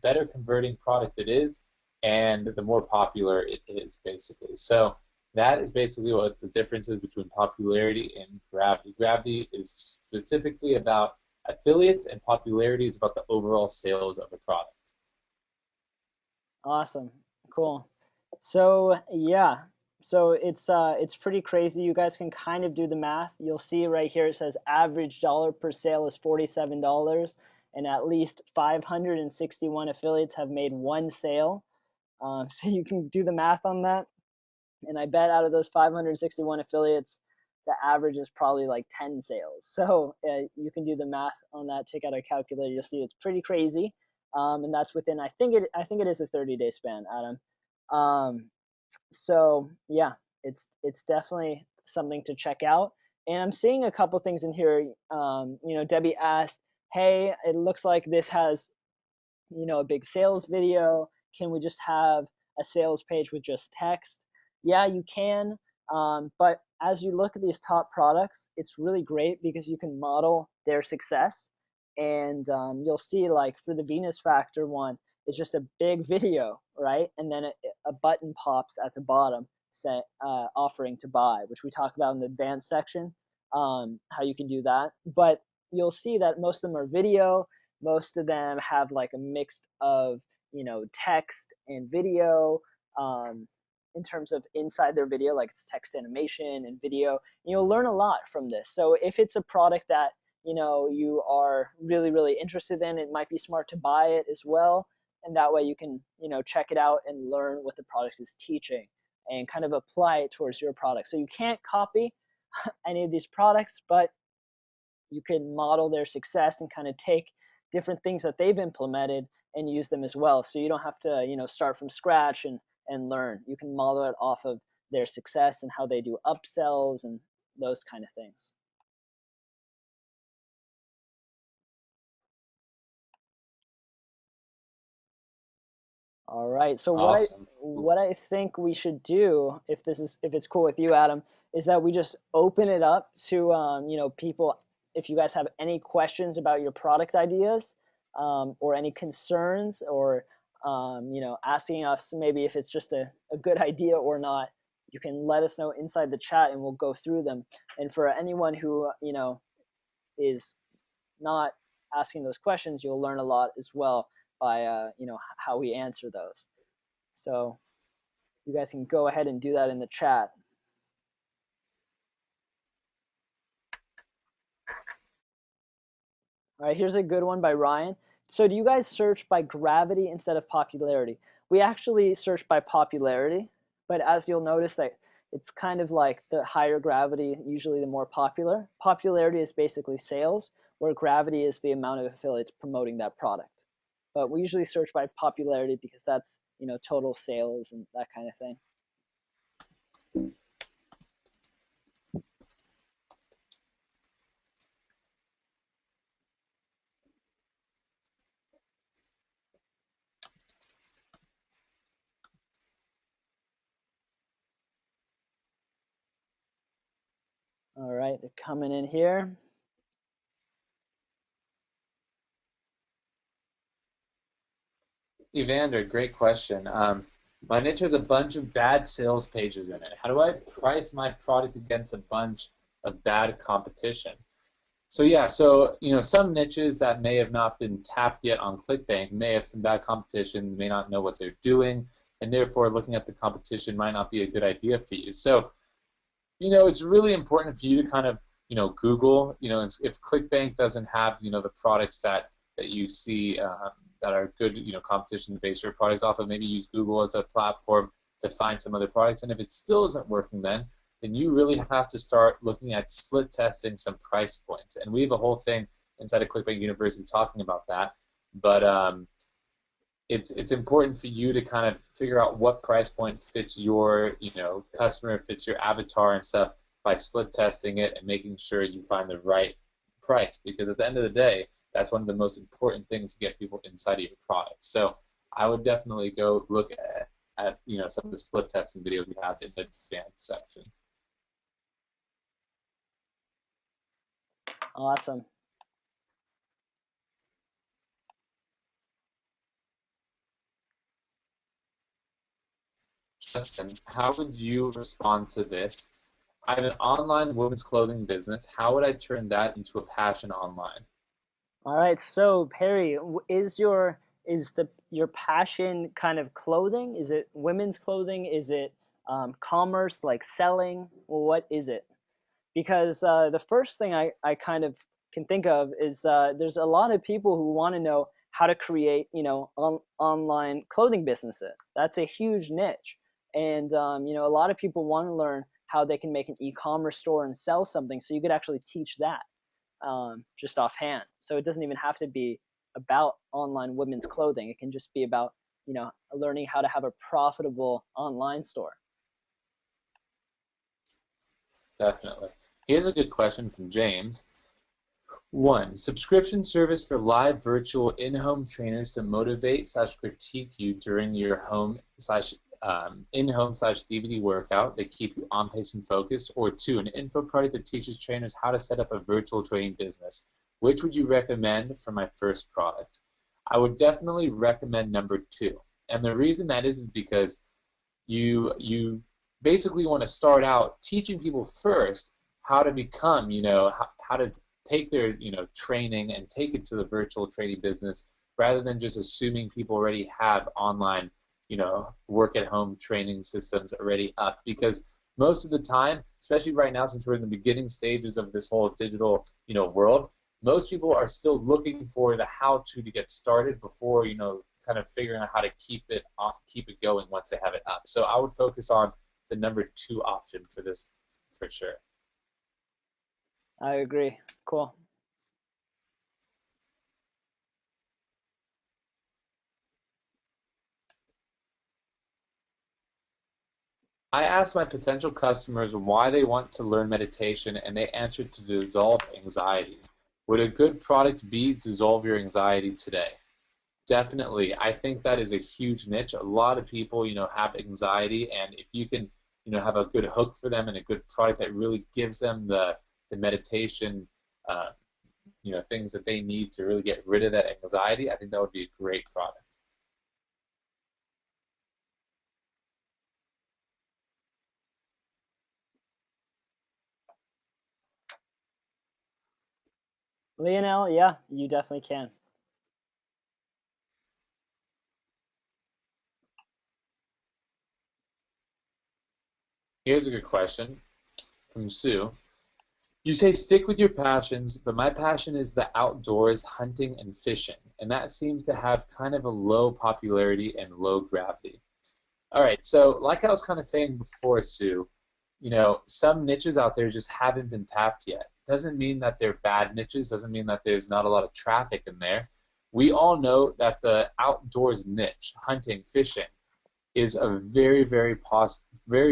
better converting product it is, and the more popular it is, basically. So that is basically what the difference is between popularity and gravity. Gravity is specifically about affiliates, and popularity is about the overall sales of a product. Awesome. Cool. So yeah, so it's pretty crazy. You guys can kind of do the math. You'll see right here it says average dollar per sale is $47, and at least 561 affiliates have made 1 sale. So you can do the math on that. And I bet out of those 561 affiliates, the average is probably like 10 sales. So you can do the math on that. Take out a calculator. You'll see it's pretty crazy. And that's within I think it is a 30-day span, Adam. So yeah, it's definitely something to check out. And I'm seeing a couple things in here. Debbie asked, "Hey, it looks like this has a big sales video. Can we just have a sales page with just text?" Yeah, you can, but as you look at these top products, it's really great because you can model their success. And you'll see, like for the Venus Factor one, it's just a big video, right? And then a button pops at the bottom, offering to buy, which we talk about in the advanced section, how you can do that. But you'll see that most of them are video. Most of them have like a mix of, text and video. Um, in terms of inside their video, like it's text animation and video. And you'll learn a lot from this. So if it's a product that you are really, really interested in, it might be smart to buy it as well. And that way you can, check it out and learn what the product is teaching and kind of apply it towards your product. So you can't copy any of these products, but you can model their success and kind of take different things that they've implemented and use them as well. So you don't have to, start from scratch and learn. You can model it off of their success and how they do upsells and those kind of things. All right. So Awesome. what I think we should do, if it's cool with you, Adam, is that we just open it up to people. If you guys have any questions about your product ideas, or any concerns, or asking us maybe if it's just a good idea or not, you can let us know inside the chat and we'll go through them. And for anyone who is not asking those questions, you'll learn a lot as well by how we answer those. So you guys can go ahead and do that in the chat. All right, here's a good one by Ryan. So do you guys search by gravity instead of popularity? We actually search by popularity, but as you'll notice that it's kind of like the higher gravity, usually the more popular. Popularity is basically sales, where gravity is the amount of affiliates promoting that product. But we usually search by popularity because that's, total sales and that kind of thing. All right, they're coming in here. Evander, great question. My niche has a bunch of bad sales pages in it. How do I price my product against a bunch of bad competition? So yeah, some niches that may have not been tapped yet on ClickBank may have some bad competition, may not know what they're doing, and therefore looking at the competition might not be a good idea for you. So, it's really important for you to kind of, Google, if ClickBank doesn't have, the products that you see that are good, competition to base your products off of, maybe use Google as a platform to find some other products. And if it still isn't working, then you really have to start looking at split testing some price points. And we have a whole thing inside of ClickBank University talking about that. But it's important for you to kind of figure out what price point fits your customer, fits your avatar and stuff by split testing it and making sure you find the right price. Because at the end of the day, that's one of the most important things to get people inside of your product. So I would definitely go look at some of the split testing videos we have in the advanced section. Awesome. Justin, how would you respond to this? I have an online women's clothing business. How would I turn that into a passion online? All right, so Perry, is your passion kind of clothing? Is it women's clothing? Is it commerce, like selling? What is it? Because the first thing I kind of can think of is there's a lot of people who want to know how to create, online clothing businesses. That's a huge niche, and a lot of people want to learn how they can make an e-commerce store and sell something. So you could actually teach that just offhand. So it doesn't even have to be about online women's clothing. It can just be about learning how to have a profitable online store. Definitely. Here's a good question from James. 1. Subscription service for live virtual in-home trainers to motivate/critique you during your home/ in-home/DVD workout that keep you on pace and focused, or two, an info product that teaches trainers how to set up a virtual training business. Which would you recommend for my first product? I would definitely recommend number two. And the reason that is because you basically want to start out teaching people first how to become, how to take their, training and take it to the virtual training business rather than just assuming people already have online, work at home training systems already up. Because most of the time, especially right now since we're in the beginning stages of this whole digital, world, most people are still looking for the how-to to get started before, kind of figuring out how to keep it going once they have it up. So I would focus on the number two option for this for sure. I agree. Cool. I asked my potential customers why they want to learn meditation, and they answered to dissolve anxiety. Would a good product be dissolve your anxiety today? Definitely. I think that is a huge niche. A lot of people, have anxiety, and if you can, have a good hook for them and a good product that really gives them the meditation, uh, things that they need to really get rid of that anxiety, I think that would be a great product. Lionel, yeah, you definitely can. Here's a good question from Sue. You say stick with your passions, but my passion is the outdoors, hunting and fishing, and that seems to have kind of a low popularity and low gravity. All right, so like I was kind of saying before, Sue, some niches out there just haven't been tapped yet. Doesn't mean that they're bad niches, doesn't mean that there's not a lot of traffic in there. We all know that the outdoors niche, hunting, fishing, is a very, very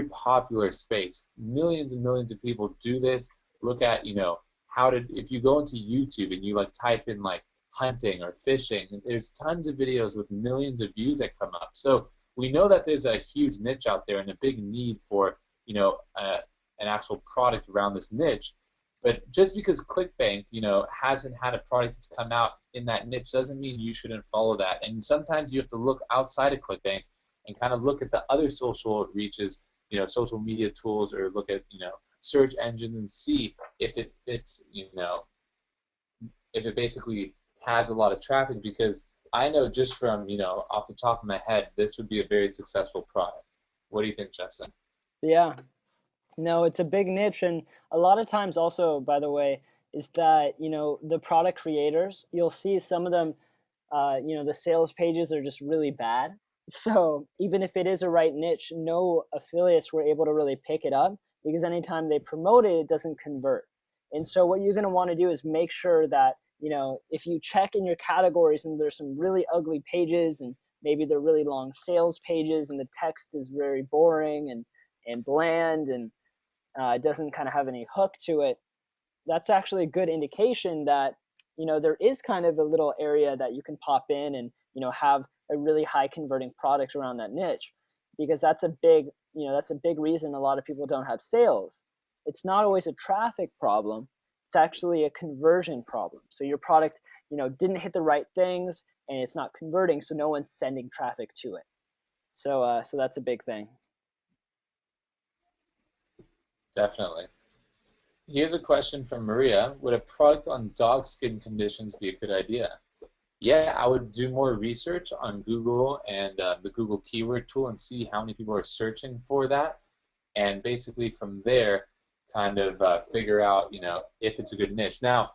popular space. Millions and millions of people do this. Look at, if you go into YouTube and you like type in like hunting or fishing, there's tons of videos with millions of views that come up. So we know that there's a huge niche out there and a big need for, an actual product around this niche. But just because ClickBank, hasn't had a product that's come out in that niche doesn't mean you shouldn't follow that. And sometimes you have to look outside of ClickBank and kind of look at the other social reaches, social media tools, or look at, search engines and see if it's, if it basically has a lot of traffic. Because I know just from, off the top of my head, this would be a very successful product. What do you think, Justin? Yeah. No, it's a big niche, and a lot of times also, by the way, is that, the product creators, you'll see some of them, the sales pages are just really bad. So even if it is a right niche, no affiliates were able to really pick it up because anytime they promote it, it doesn't convert. And so what you're going to want to do is make sure that, if you check in your categories and there's some really ugly pages and maybe they're really long sales pages and the text is very boring and bland and it doesn't kind of have any hook to it, that's actually a good indication that there is kind of a little area that you can pop in and have a really high converting product around that niche, because that's a big reason a lot of people don't have sales. It's not always a traffic problem, it's actually a conversion problem. So your product didn't hit the right things and it's not converting, so no one's sending traffic to it. So that's a big thing. Definitely. Here's a question from Maria. Would a product on dog skin conditions be a good idea? Yeah, I would do more research on Google and the Google keyword tool and see how many people are searching for that. And basically from there, kind of figure out, if it's a good niche. Now,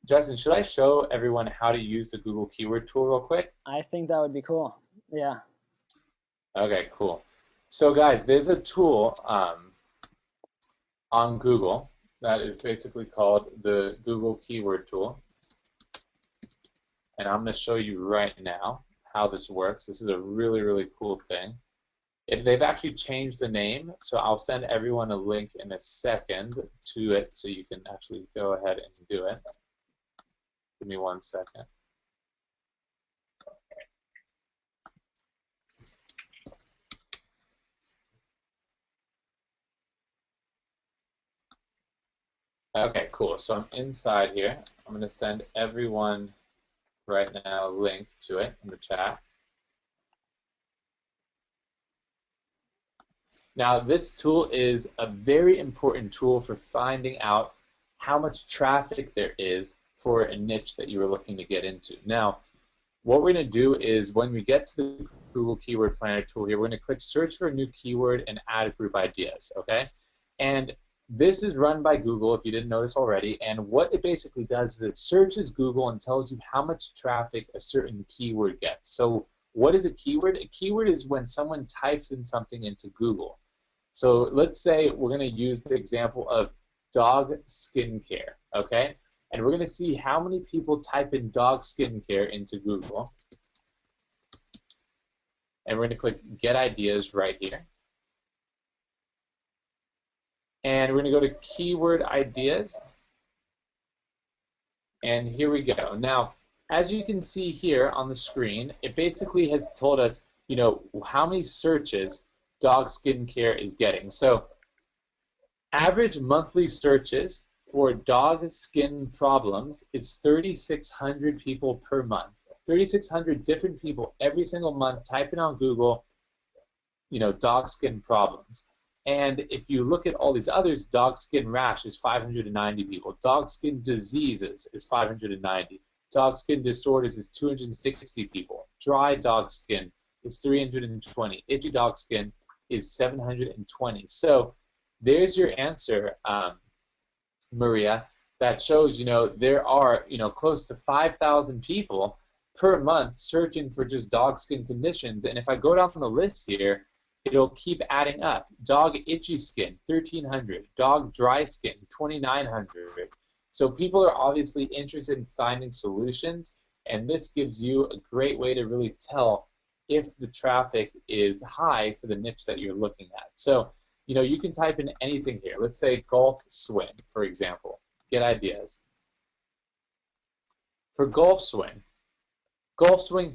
Justin, should I show everyone how to use the Google keyword tool real quick? I think that would be cool. Yeah. Okay, cool. So guys, there's a tool on Google that is basically called the Google keyword tool. And I'm going to show you right now how this works. This is a really, really cool thing. They've actually changed the name, so I'll send everyone a link in a second to it so you can actually go ahead and do it. Give me 1 second. Okay, cool. So I'm inside here. I'm going to send everyone right now a link to it in the chat. Now, this tool is a very important tool for finding out how much traffic there is for a niche that you are looking to get into. Now, what we're going to do is when we get to the Google Keyword Planner tool here, we're going to click search for a new keyword and add group ideas, okay? And this is run by Google, if you didn't know this already, and what it basically does is it searches Google and tells you how much traffic a certain keyword gets. So what is a keyword? A keyword is when someone types in something into Google. So let's say we're going to use the example of dog skincare, okay? And we're going to see how many people type in dog skincare into Google. And we're going to click Get Ideas right here. And we're going to go to Keyword Ideas. And here we go. Now, as you can see here on the screen, it basically has told us, you know, how many searches dog skincare is getting. So average monthly searches for dog skin problems is 3,600 people per month. 3,600 different people every single month typing on Google, you know, dog skin problems. And if you look at all these others, dog skin rash is 590 people. Dog skin diseases is 590. Dog skin disorders is 260 people. Dry dog skin is 320. Itchy dog skin is 720. So there's your answer, Maria, that shows, you know, there are, you know, close to 5,000 people per month searching for just dog skin conditions. And if I go down from the list here, it'll keep adding up. Dog itchy skin, 1,300. Dog dry skin, 2,900. So people are obviously interested in finding solutions, and this gives you a great way to really tell if the traffic is high for the niche that you're looking at. So, you know, you can type in anything here. Let's say golf swing, for example. Get ideas. For golf swing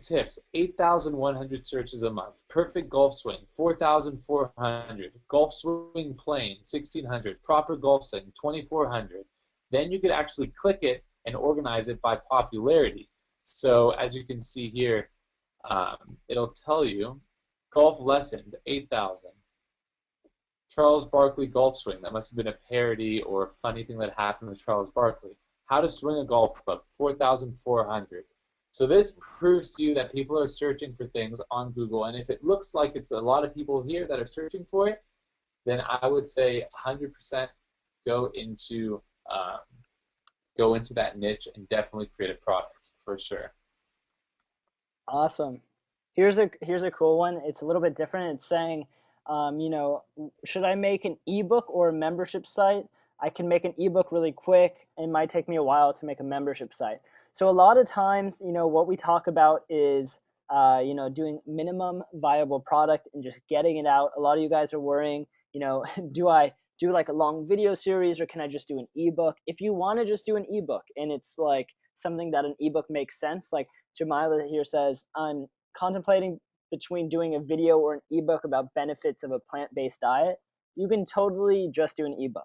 tips, 8,100 searches a month. Perfect golf swing, 4,400. Golf swing plane, 1,600. Proper golf swing, 2,400. Then you could actually click it and organize it by popularity. So as you can see here, it'll tell you golf lessons, 8,000. Charles Barkley golf swing. That must have been a parody or a funny thing that happened with Charles Barkley. How to swing a golf club, 4,400. So this proves to you that people are searching for things on Google, and if it looks like it's a lot of people here that are searching for it, then I would say 100% go into um, go into that niche and definitely create a product for sure. Awesome. Here's a cool one. It's a little bit different. It's saying, you know, should I make an ebook or a membership site? I can make an ebook really quick. It might take me a while to make a membership site. So a lot of times, you know, what we talk about is, you know, doing minimum viable product and just getting it out. A lot of you guys are worrying, you know, do I do like a long video series or can I just do an ebook? If you want to just do an ebook and it's like something that an ebook makes sense, like Jamila here says, I'm contemplating between doing a video or an ebook about benefits of a plant-based diet. You can totally just do an ebook,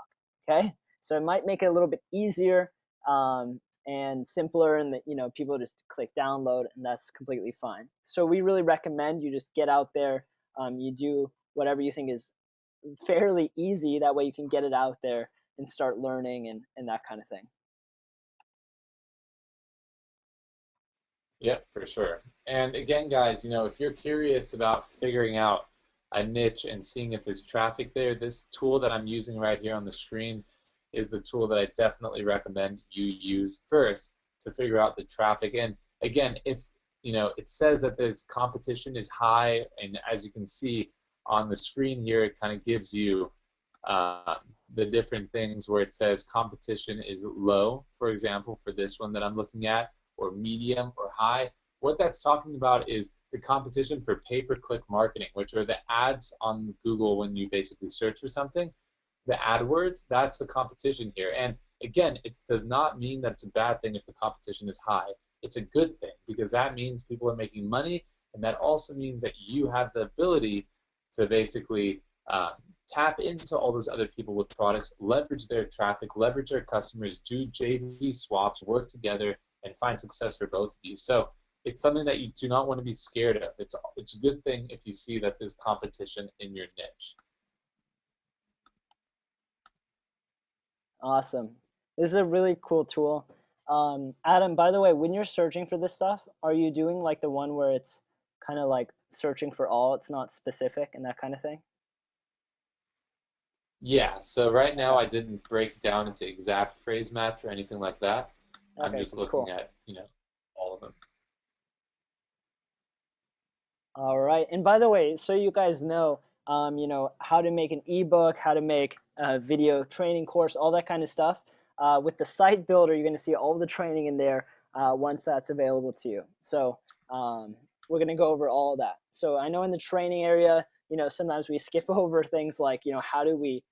okay? So it might make it a little bit easier and simpler, and that, you know, people just click download, and that's completely fine. So we really recommend you just get out there. You do whatever you think is fairly easy. That way you can get it out there and start learning and that kind of thing. Yep, for sure. And again, guys, you know, if you're curious about figuring out a niche and seeing if there's traffic there, this tool that I'm using right here on the screen is the tool that I definitely recommend you use first to figure out the traffic. And again, if, you know, it says that there's competition is high, and as you can see on the screen here, it kind of gives you uh, the different things where it says competition is low, for example, for this one that I'm looking at, or medium or high. What that's talking about is the competition for pay-per-click marketing, which are the ads on Google when you basically search for something. The AdWords, that's the competition here. And again, it does not mean that it's a bad thing if the competition is high. It's a good thing because that means people are making money, and that also means that you have the ability to basically tap into all those other people with products, leverage their traffic, leverage their customers, do JV swaps, work together, and find success for both of you. So it's something that you do not want to be scared of. It's a good thing if you see that there's competition in your niche. Awesome. This is a really cool tool. Adam, by the way, when you're searching for this stuff, are you doing like the one where it's kind of like searching for all, it's not specific and that kind of thing? Yeah, so right now Okay. I didn't break down into exact phrase match or anything like that. I'm Okay, just looking cool. at, all of them. All right. And by the way, so you guys know, how to make an ebook, how to make a video training course, all that kind of stuff. With the site builder, you're going to see all the training in there once that's available to you. So we're going to go over all of that. So I know in the training area, sometimes we skip over things like, how do we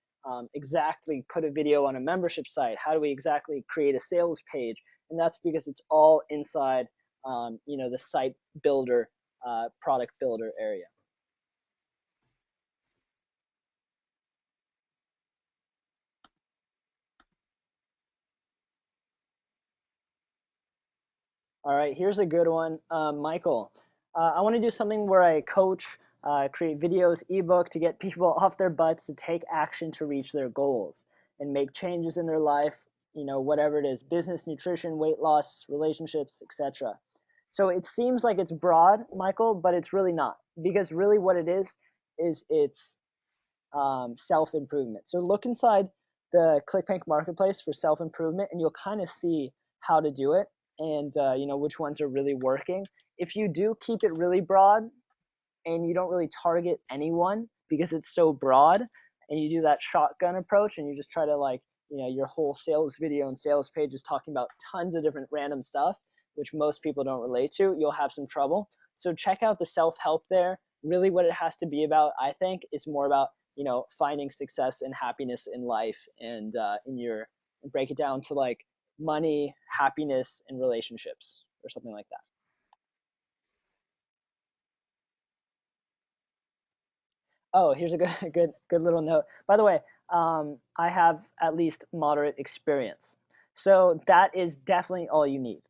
exactly put a video on a membership site? How do we exactly create a sales page? And that's because it's all inside, the site builder product builder area. All right, here's a good one. Michael, I want to do something where I coach, create videos, ebook to get people off their butts to take action to reach their goals and make changes in their life, whatever it is, business, nutrition, weight loss, relationships, etc. So it seems like it's broad, Michael, but it's really not, because really what it is it's self improvement. So look inside the ClickBank marketplace for self improvement, and you'll kind of see how to do it, and which ones are really working. If you do keep it really broad, and you don't really target anyone because it's so broad, and you do that shotgun approach and you just try to like, your whole sales video and sales page is talking about tons of different random stuff which most people don't relate to, you'll have some trouble. So check out the self-help there. Really what it has to be about, I think, is more about finding success and happiness in life, and break it down to like money, happiness, and relationships or something like that. Oh, here's a good, good little note. By the way, I have at least moderate experience, so that is definitely all you need.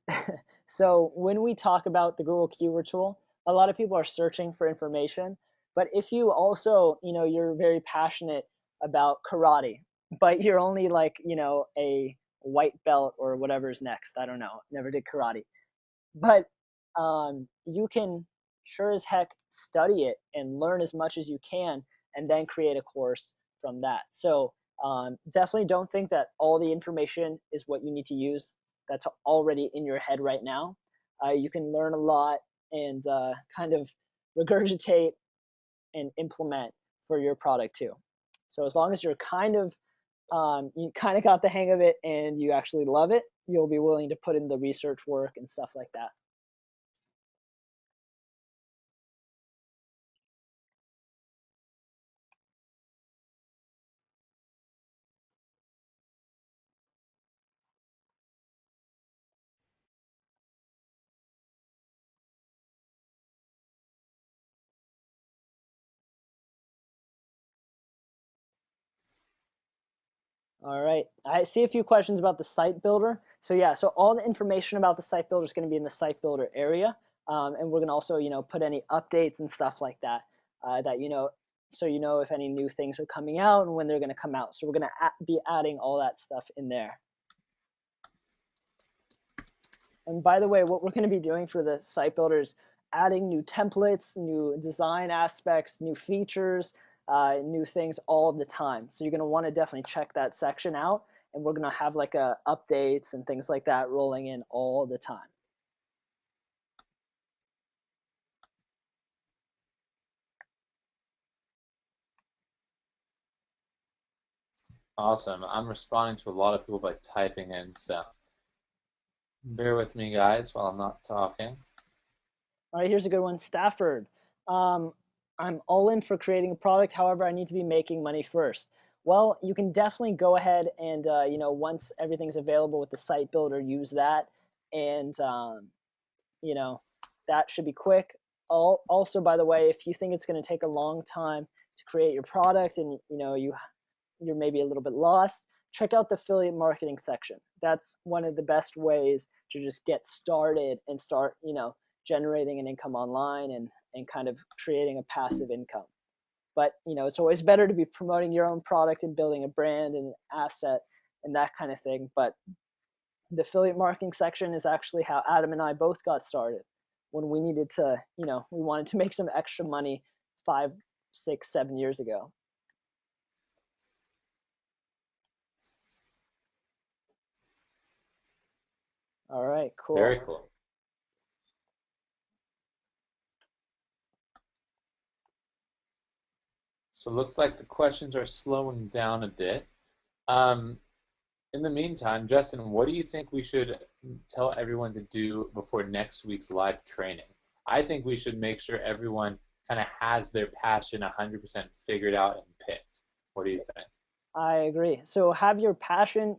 So when we talk about the Google Keyword Tool, a lot of people are searching for information. But if you also, you're very passionate about karate, but you're only like, a white belt or whatever's next. I don't know. Never did karate, but you can sure as heck study it and learn as much as you can and then create a course from that. So definitely don't think that all the information is what you need to use that's already in your head right now. You can learn a lot and kind of regurgitate and implement for your product too. So as long as you're you kind of got the hang of it and you actually love it, you'll be willing to put in the research work and stuff like that. All right. I see a few questions about the site builder. So yeah, so all the information about the site builder is going to be in the site builder area, and we're going to also put any updates and stuff like that that so if any new things are coming out and when they're going to come out. So we're going to be adding all that stuff in there. And by the way, what we're going to be doing for the site builder is adding new templates, new design aspects, new features, new things all the time. So you're going to want to definitely check that section out. And we're going to have like updates and things like that rolling in all the time. Awesome. I'm responding to a lot of people by typing in, so bear with me, guys, while I'm not talking. All right, here's a good one. Stafford. Um, I'm all in for creating a product. However, I need to be making money first. Well, you can definitely go ahead and, once everything's available with the site builder, use that. And, you know, that should be quick. Also, by the way, if you think it's going to take a long time to create your product and you're maybe a little bit lost, check out the affiliate marketing section. That's one of the best ways to just get started and start, generating an income online and kind of creating a passive income. But, it's always better to be promoting your own product and building a brand and an asset and that kind of thing. But the affiliate marketing section is actually how Adam and I both got started when we needed to, we wanted to make some extra money 5, 6, 7 years ago. All right, cool. Very cool. So it looks like the questions are slowing down a bit. Um, in the meantime, Justin, what do you think we should tell everyone to do before next week's live training? I think we should make sure everyone kind of has their passion 100% figured out and picked. What do you think? I agree. So have your passion,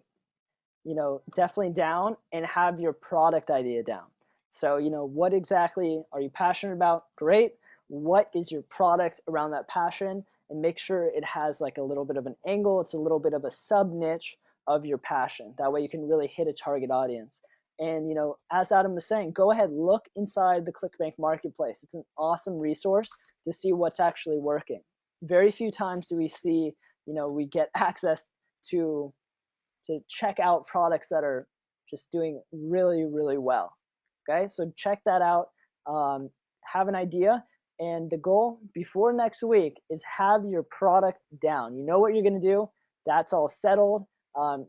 definitely down, and have your product idea down. So, what exactly are you passionate about? Great. What is your product around that passion? And make sure it has like a little bit of an angle. It's a little bit of a sub niche of your passion. That way you can really hit a target audience. And, as Adam was saying, go ahead, look inside the ClickBank marketplace. It's an awesome resource to see what's actually working. Very few times do we see, we get access to check out products that are just doing really, really well. Okay, so check that out. Have an idea, and the goal before next week is have your product down. You know what you're going to do. That's all settled.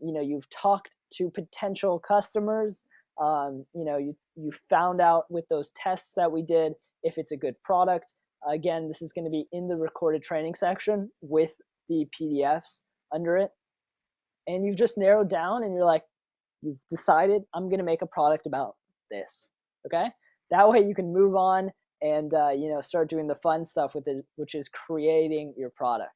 You've talked to potential customers. You found out with those tests that we did if it's a good product. Again, this is going to be in the recorded training section with the PDFs under it. And you've just narrowed down and you're like, you've decided I'm going to make a product about this. Okay. That way you can move on and, start doing the fun stuff with it, which is creating your product.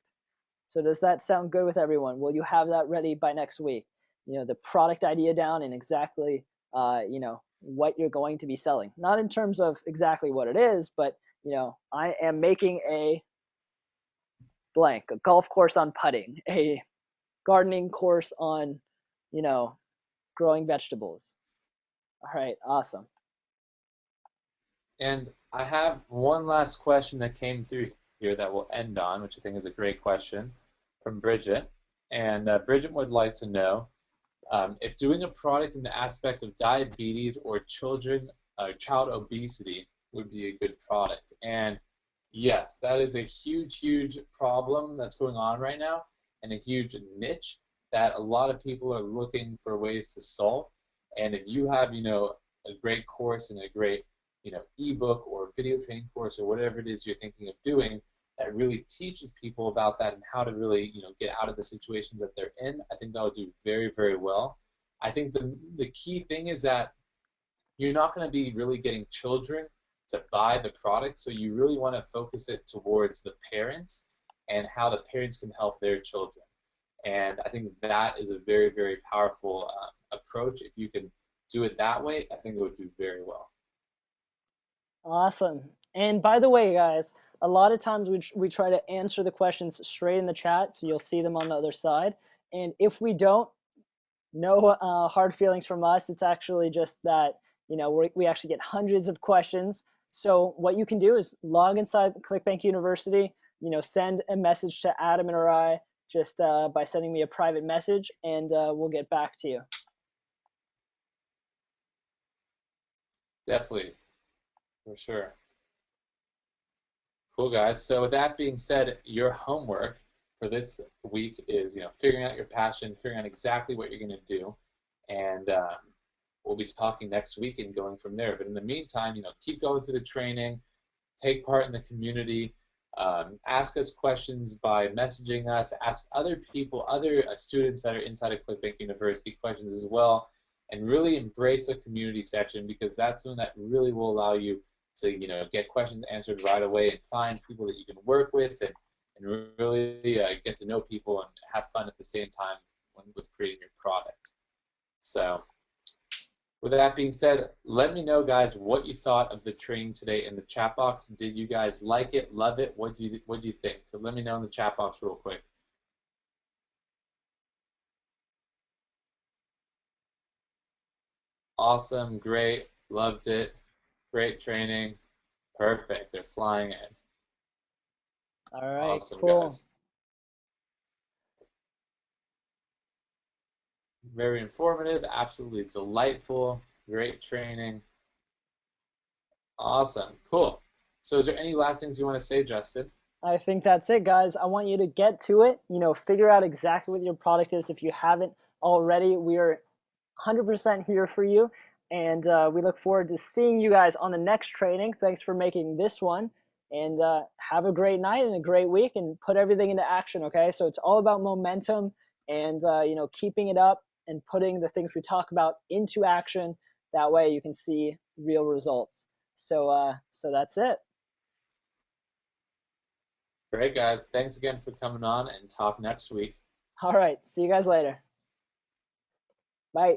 So does that sound good with everyone? Will you have that ready by next week? The product idea down and exactly, what you're going to be selling. Not in terms of exactly what it is, but, I am making a blank, a golf course on putting, a gardening course on, growing vegetables. All right, awesome. And I have one last question that came through here that we'll end on, which I think is a great question from Bridget. And Bridget would like to know if doing a product in the aspect of diabetes or child obesity would be a good product. And yes, that is a huge, huge problem that's going on right now and a huge niche that a lot of people are looking for ways to solve. And if you have, a great course and a great, ebook or video training course or whatever it is you're thinking of doing that really teaches people about that and how to really, get out of the situations that they're in, I think that would do very, very well. I think the key thing is that you're not going to be really getting children to buy the product, so you really want to focus it towards the parents and how the parents can help their children. And I think that is a very, very powerful approach. If you can do it that way, I think it would do very well. Awesome. And by the way, guys, a lot of times we try to answer the questions straight in the chat, so you'll see them on the other side. And if we don't, no hard feelings from us. It's actually just that, we actually get hundreds of questions. So what you can do is log inside ClickBank University, send a message to Adam or I just by sending me a private message, and we'll get back to you. Definitely, for sure. Cool, guys. So with that being said, your homework for this week is, figuring out your passion, figuring out exactly what you're going to do, and we'll be talking next week and going from there. But in the meantime, keep going through the training, take part in the community, ask us questions by messaging us, ask other people, other students that are inside of ClickBank University questions as well, and really embrace the community section because that's something that really will allow you to get questions answered right away and find people that you can work with and really get to know people and have fun at the same time with creating your product. So With that being said, let me know, guys, what you thought of the training today in the chat box. Did you guys like it, love it? What do you think? So let me know in the chat box real quick. Awesome, great, loved it, great training, perfect. They're flying in. All right, Awesome, cool. guys. Very informative, absolutely delightful, great training. Awesome, cool. So, is there any last things you want to say, Justin? I think that's it, guys. I want you to get to it. Figure out exactly what your product is. If you haven't already, we are 100% here for you. And we look forward to seeing you guys on the next training. Thanks for making this one. And have a great night and a great week and put everything into action, okay? So it's all about momentum and, keeping it up and putting the things we talk about into action. That way you can see real results. So that's it. Great, guys. Thanks again for coming on and talk next week. All right. See you guys later. Bye.